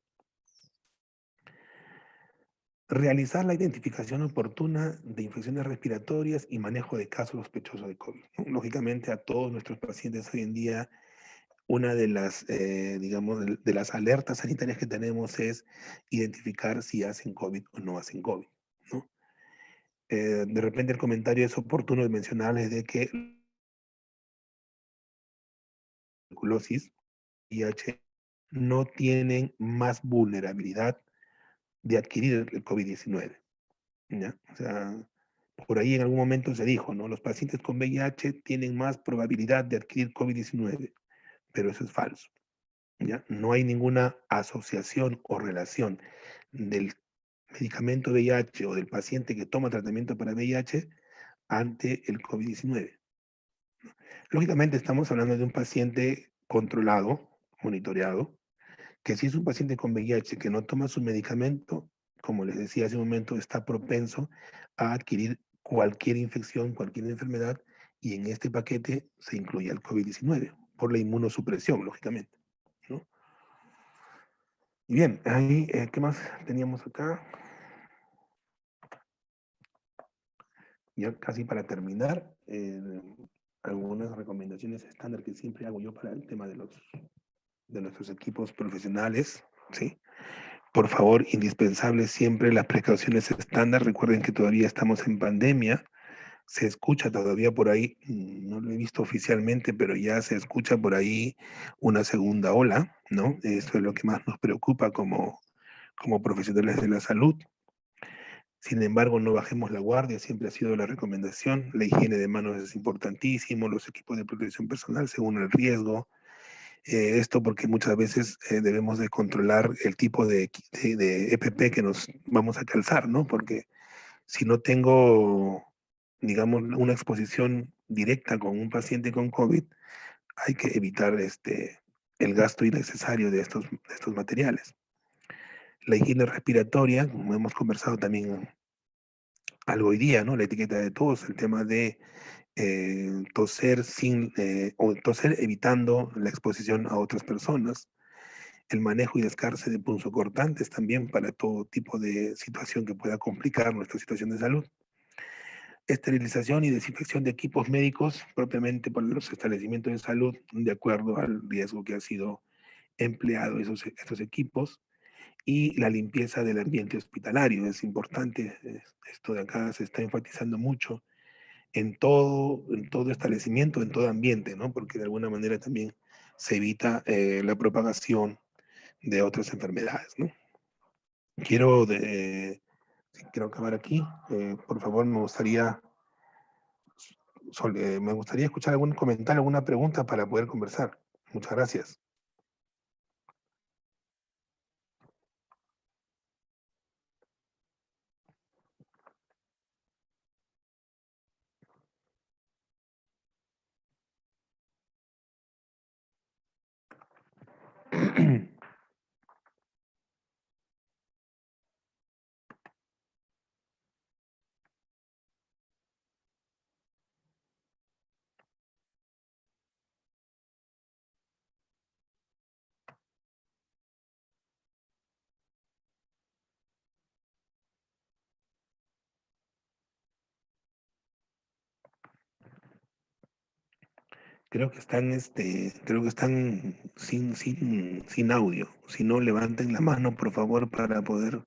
Realizar la identificación oportuna de infecciones respiratorias y manejo de casos sospechosos de COVID, ¿no? Lógicamente a todos nuestros pacientes hoy en día una de las, digamos, de las alertas sanitarias que tenemos es identificar si hacen COVID o no hacen COVID, ¿no? De repente el comentario es oportuno de mencionarles de que la tuberculosis y VIH no tienen más vulnerabilidad de adquirir el COVID-19, ¿ya? O sea, por ahí en algún momento se dijo, ¿no? Los pacientes con VIH tienen más probabilidad de adquirir COVID-19, pero eso es falso, ¿ya? No hay ninguna asociación o relación del medicamento VIH o del paciente que toma tratamiento para VIH ante el COVID-19. Lógicamente estamos hablando de un paciente controlado, monitoreado, que si es un paciente con VIH que no toma su medicamento, como les decía hace un momento, está propenso a adquirir cualquier infección, cualquier enfermedad, y en este paquete se incluye el COVID-19, por la inmunosupresión, lógicamente, ¿no? Y bien, ahí, ¿qué más teníamos acá? Ya casi para terminar, algunas recomendaciones estándar que siempre hago yo para el tema de nuestros equipos profesionales, ¿sí? Por favor, indispensable siempre las precauciones estándar. Recuerden que todavía estamos en pandemia. Se escucha todavía por ahí, no lo he visto oficialmente, pero ya se escucha por ahí una segunda ola, ¿no? Eso es lo que más nos preocupa como profesionales de la salud. Sin embargo, no bajemos la guardia, siempre ha sido la recomendación. La higiene de manos es importantísimo, los equipos de protección personal según el riesgo. Esto porque muchas veces debemos de controlar el tipo de EPP que nos vamos a calzar, ¿no? Porque si no tengo, digamos, una exposición directa con un paciente con COVID, hay que evitar el gasto innecesario de estos materiales. La higiene respiratoria, como hemos conversado también algo hoy día, ¿no? La etiqueta de tos, el tema de toser o toser evitando la exposición a otras personas, el manejo y descarce de punzocortantes también para todo tipo de situación que pueda complicar nuestra situación de salud. Esterilización y desinfección de equipos médicos propiamente por los establecimientos de salud de acuerdo al riesgo que ha sido empleado estos equipos y la limpieza del ambiente hospitalario. Es importante, esto de acá se está enfatizando mucho en todo establecimiento, en todo ambiente, ¿no? Porque de alguna manera también se evita la propagación de otras enfermedades, ¿no? Quiero, sí, quiero acabar aquí. Por favor, me gustaría escuchar algún comentario, alguna pregunta para poder conversar. Muchas gracias. Creo que están sin audio. Si no, levanten la mano, por favor, para poder,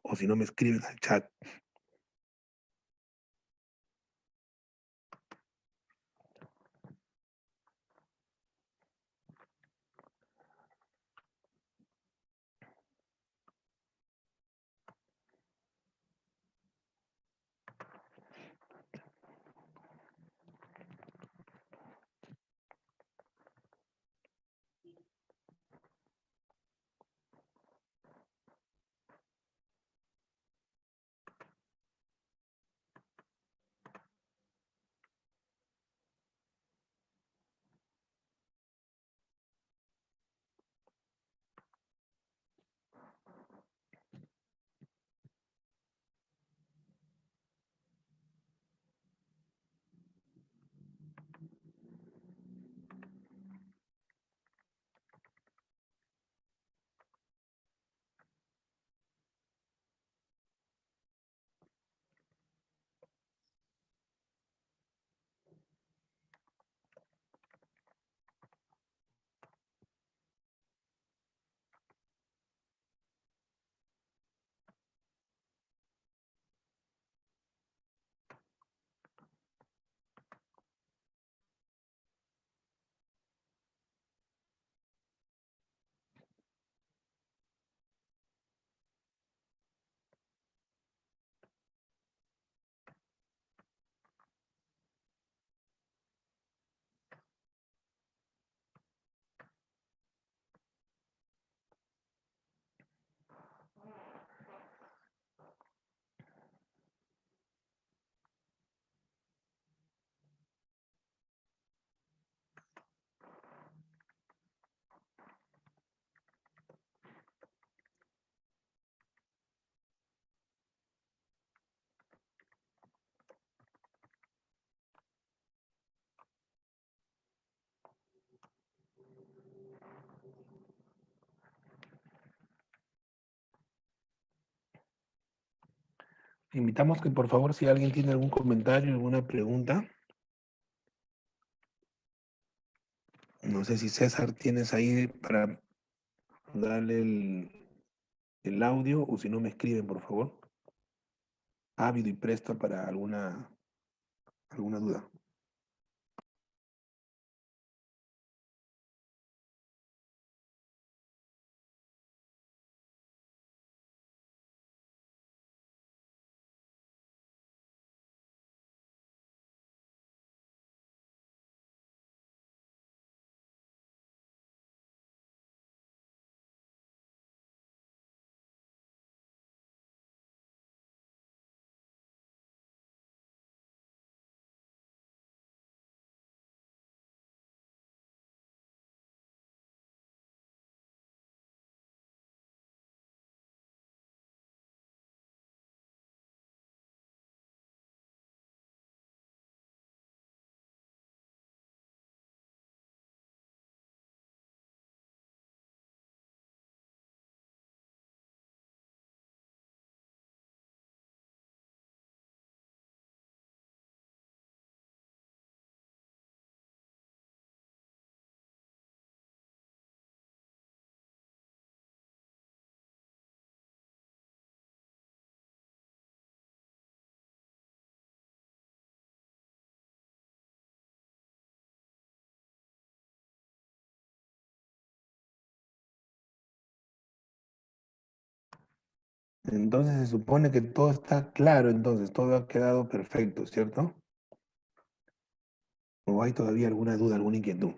o si no, me escriben al chat. Invitamos que por favor, si alguien tiene algún comentario, alguna pregunta, no sé si César tienes ahí para darle el audio o si no me escriben, por favor. Ávido y presto para alguna duda. Entonces se supone que todo está claro, entonces todo ha quedado perfecto, ¿cierto? ¿O hay todavía alguna duda, alguna inquietud?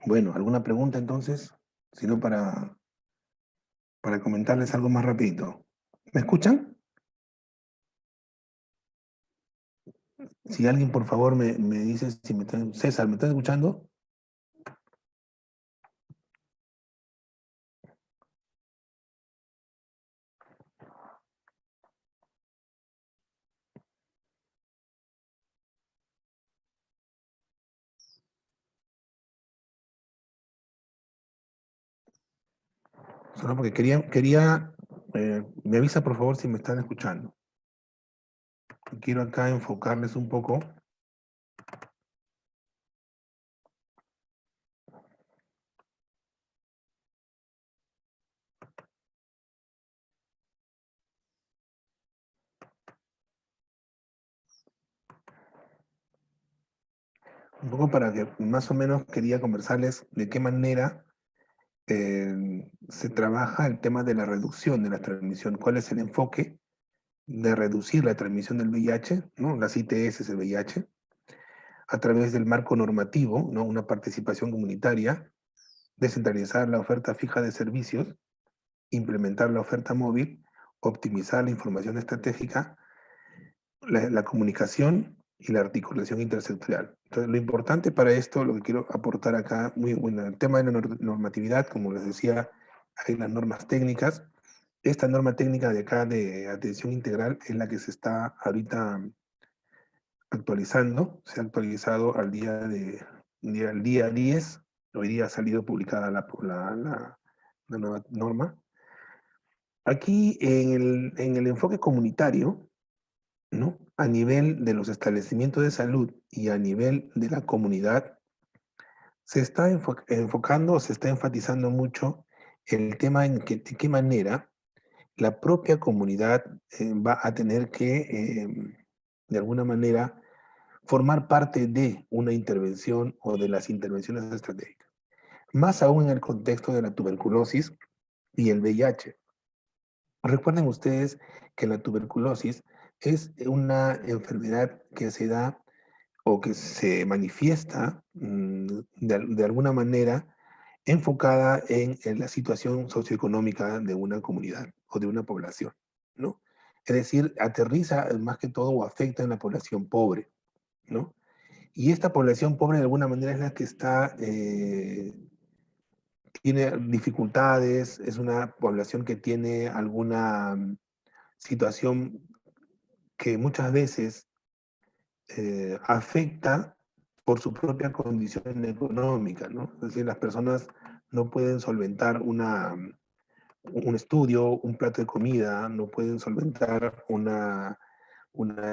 Bueno, ¿alguna pregunta entonces? Si no, para comentarles algo más rapidito. ¿Me escuchan? Si alguien, por favor, me dice si me están... César, ¿me estás escuchando? Solo porque me avisa por favor si me están escuchando. Quiero acá enfocarles un poco para que más o menos quería conversarles de qué manera se trabaja el tema de la reducción de la transmisión, cuál es el enfoque de reducir la transmisión del VIH, ¿no? Las ITS, el VIH, a través del marco normativo, ¿no? Una participación comunitaria, descentralizar la oferta fija de servicios, implementar la oferta móvil, optimizar la información estratégica, la comunicación y la articulación intersectorial. Entonces, lo importante para esto, lo que quiero aportar acá, muy bueno, el tema de la normatividad, como les decía, hay las normas técnicas. Esta norma técnica de acá de atención integral es la que se está ahorita actualizando, se ha actualizado al día 10, hoy día ha salido publicada la nueva norma. Aquí en el enfoque comunitario, ¿no? A nivel de los establecimientos de salud y a nivel de la comunidad, se está enfocando, se está enfatizando mucho el tema de qué manera la propia comunidad va a tener que, de alguna manera, formar parte de una intervención o de las intervenciones estratégicas. Más aún en el contexto de la tuberculosis y el VIH. Recuerden ustedes que la tuberculosis es una enfermedad que se da o que se manifiesta de alguna manera enfocada en la situación socioeconómica de una comunidad o de una población, ¿no? Es decir, aterriza más que todo o afecta en la población pobre, ¿no? Y esta población pobre de alguna manera es la que tiene dificultades, es una población que tiene alguna situación que muchas veces afecta por su propia condición económica, ¿no? Es decir, las personas no pueden solventar un estudio, un plato de comida, no pueden solventar una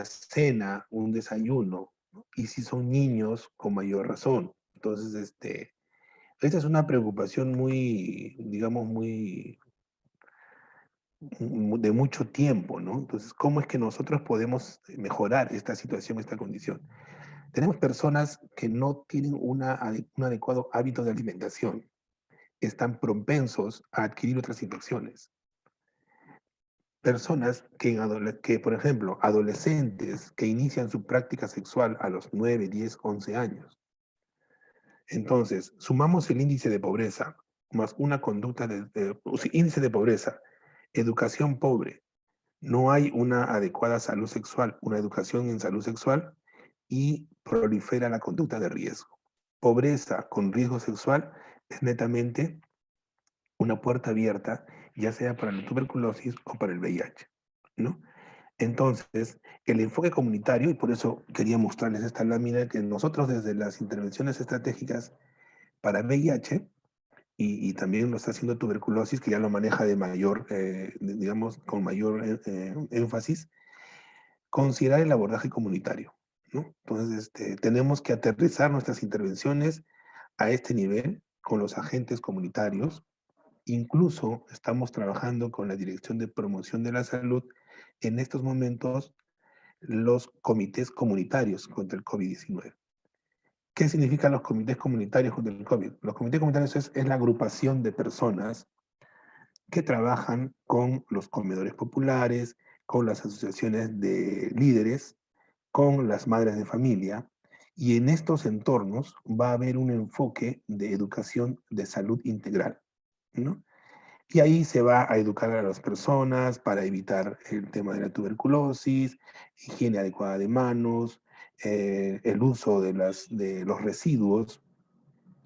cena, un desayuno, ¿no? Y si son niños, con mayor razón. Entonces, esta es una preocupación muy, digamos, de mucho tiempo, ¿no? Entonces, ¿cómo es que nosotros podemos mejorar esta situación, esta condición? Tenemos personas que no tienen un adecuado hábito de alimentación, están propensos a adquirir otras infecciones. Personas que, por ejemplo, adolescentes que inician su práctica sexual a los 9, 10, 11 años. Entonces, sumamos el índice de pobreza más una conducta índice de pobreza, educación pobre, no hay una adecuada salud sexual, una educación en salud sexual y prolifera la conducta de riesgo. Pobreza con riesgo sexual es netamente una puerta abierta, ya sea para la tuberculosis o para el VIH, ¿no? Entonces, el enfoque comunitario, y por eso quería mostrarles esta lámina, que nosotros desde las intervenciones estratégicas para VIH, y también lo está haciendo tuberculosis, que ya lo maneja de mayor, digamos, con mayor énfasis, considerar el abordaje comunitario, ¿no? Entonces, tenemos que aterrizar nuestras intervenciones a este nivel con los agentes comunitarios. Incluso estamos trabajando con la Dirección de Promoción de la Salud en estos momentos los comités comunitarios contra el COVID-19. ¿Qué significan los comités comunitarios contra el COVID? Los comités comunitarios es la agrupación de personas que trabajan con los comedores populares, con las asociaciones de líderes, con las madres de familia, y en estos entornos va a haber un enfoque de educación de salud integral, ¿no? Y ahí se va a educar a las personas para evitar el tema de la tuberculosis, higiene adecuada de manos, el uso de los residuos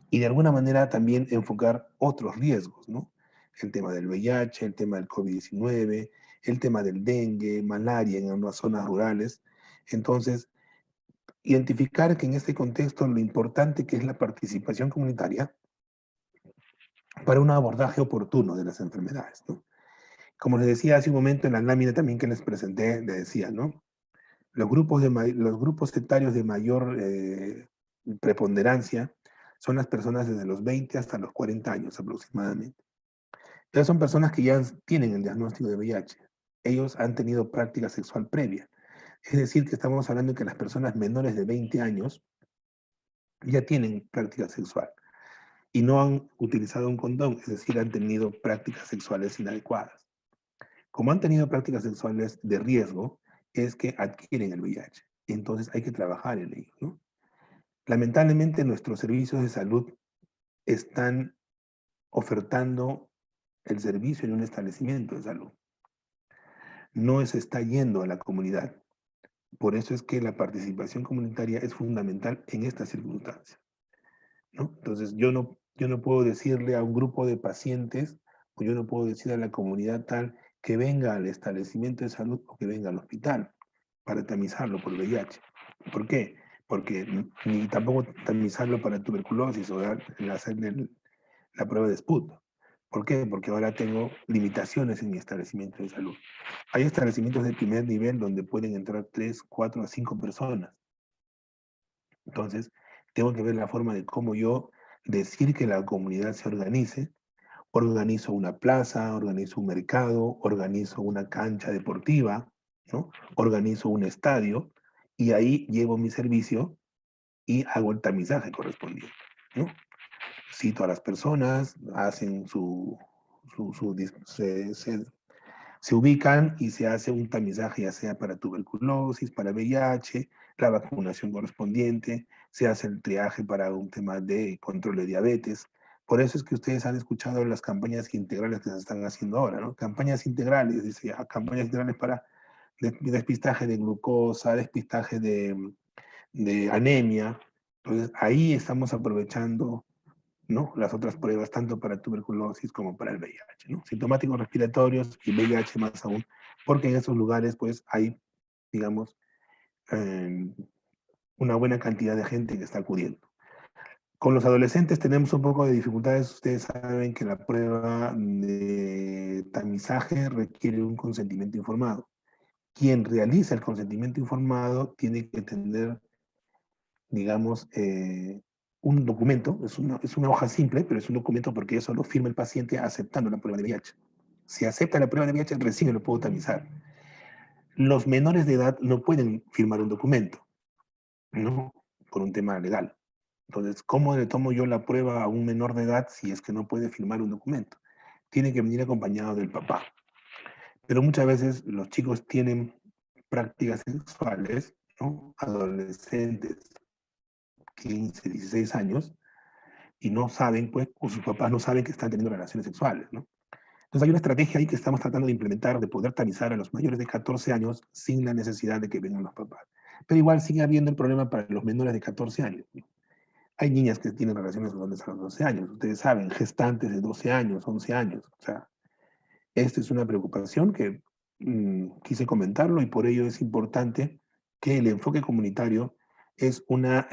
y de alguna manera también enfocar otros riesgos, ¿no? El tema del VIH, el tema del COVID-19, el tema del dengue, malaria en algunas zonas rurales. Entonces, identificar que en este contexto lo importante que es la participación comunitaria para un abordaje oportuno de las enfermedades, ¿no? Como les decía hace un momento en la lámina también que les presenté, les decía, ¿no? Los grupos etarios de mayor preponderancia son las personas desde los 20 hasta los 40 años aproximadamente. Entonces son personas que ya tienen el diagnóstico de VIH. Ellos han tenido práctica sexual previa. Es decir, que estamos hablando de que las personas menores de 20 años ya tienen práctica sexual y no han utilizado un condón, es decir, han tenido prácticas sexuales inadecuadas. Como han tenido prácticas sexuales de riesgo, es que adquieren el VIH. Entonces hay que trabajar en ello, ¿no? Lamentablemente nuestros servicios de salud están ofertando el servicio en un establecimiento de salud. No se está yendo a la comunidad. Por eso es que la participación comunitaria es fundamental en estas circunstancias, ¿no? Entonces yo no puedo decirle a un grupo de pacientes o yo no puedo decir a la comunidad tal que venga al establecimiento de salud o que venga al hospital para tamizarlo por VIH. ¿Por qué? Porque ni tampoco tamizarlo para tuberculosis o hacerle la prueba de SPUT. ¿Por qué? Porque ahora tengo limitaciones en mi establecimiento de salud. Hay establecimientos de primer nivel donde pueden entrar 3, 4 a 5 personas. Entonces, tengo que ver la forma de cómo yo decir que la comunidad se organice. Organizo una plaza, organizo un mercado, organizo una cancha deportiva, ¿no? Organizo un estadio y ahí llevo mi servicio y hago el tamizaje correspondiente, ¿no? Cito a las personas, hacen se se ubican y se hace un tamizaje, ya sea para tuberculosis, para VIH, la vacunación correspondiente, se hace el triaje para un tema de control de diabetes. Por eso es que ustedes han escuchado las campañas integrales que se están haciendo ahora, ¿no? Campañas integrales, dice, campañas integrales para despistaje de glucosa, despistaje de anemia. Entonces, ahí estamos aprovechando, ¿no?, las otras pruebas, tanto para tuberculosis como para el VIH, ¿no? Sintomáticos respiratorios y VIH más aún, porque en esos lugares, pues, hay, digamos, eh, una buena cantidad de gente que está acudiendo. Con los adolescentes tenemos un poco de dificultades. Ustedes saben que la prueba de tamizaje requiere un consentimiento informado. Quien realiza el consentimiento informado tiene que tener, digamos, un documento, es una hoja simple, pero es un documento porque eso lo firma el paciente aceptando la prueba de VIH. Si acepta la prueba de VIH, recién lo puedo tamizar. Los menores de edad no pueden firmar un documento, ¿no? Por un tema legal. Entonces, ¿cómo le tomo yo la prueba a un menor de edad si es que no puede firmar un documento? Tiene que venir acompañado del papá. Pero muchas veces los chicos tienen prácticas sexuales, ¿no? Adolescentes, 15, 16 años, y no saben, pues, o sus papás no saben que están teniendo relaciones sexuales, ¿no? Entonces hay una estrategia ahí que estamos tratando de implementar, de poder tamizar a los mayores de 14 años sin la necesidad de que vengan los papás. Pero igual sigue habiendo el problema para los menores de 14 años, ¿no? Hay niñas que tienen relaciones sexuales a los 12 años, ustedes saben, gestantes de 12 años, 11 años. O sea, esta es una preocupación que quise comentarlo y por ello es importante que el enfoque comunitario es una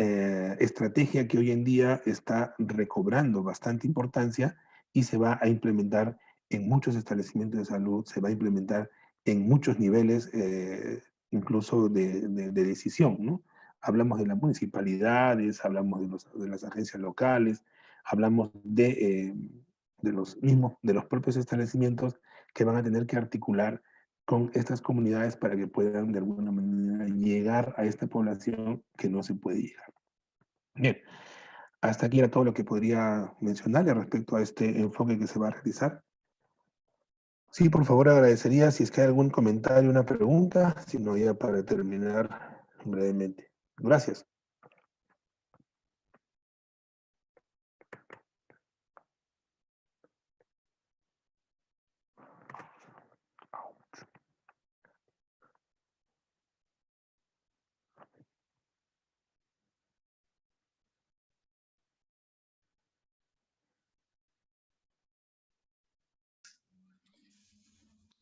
estrategia que hoy en día está recobrando bastante importancia y se va a implementar en muchos establecimientos de salud, se va a implementar en muchos niveles, incluso de decisión, ¿no? Hablamos de las municipalidades, hablamos de las agencias locales, hablamos de los mismos, de los propios establecimientos que van a tener que articular con estas comunidades para que puedan de alguna manera llegar a esta población que no se puede llegar. Bien, hasta aquí era todo lo que podría mencionarle respecto a este enfoque que se va a realizar. Sí, por favor, agradecería si es que hay algún comentario, una pregunta, si no, ya para terminar brevemente. Gracias.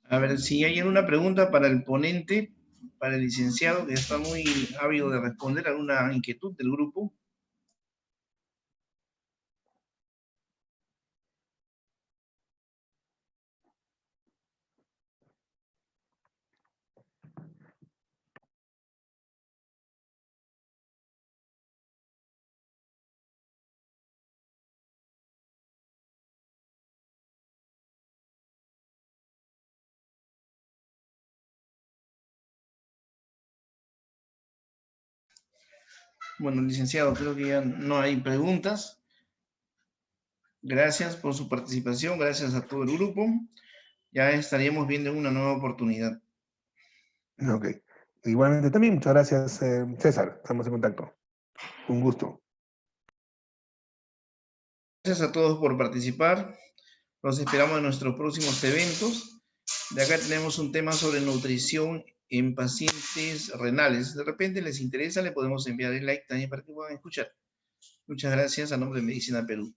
A ver, si hay alguna pregunta para el ponente, para el licenciado, que está muy ávido de responder a alguna inquietud del grupo. Bueno, licenciado, creo que ya no hay preguntas. Gracias por su participación, gracias a todo el grupo. Ya estaríamos viendo una nueva oportunidad. Ok. Igualmente también, muchas gracias, César. Estamos en contacto. Un gusto. Gracias a todos por participar. Los esperamos en nuestros próximos eventos. De acá tenemos un tema sobre nutrición en pacientes renales. De repente les interesa, le podemos enviar el like también para que puedan escuchar. Muchas gracias a nombre de Medicina Perú.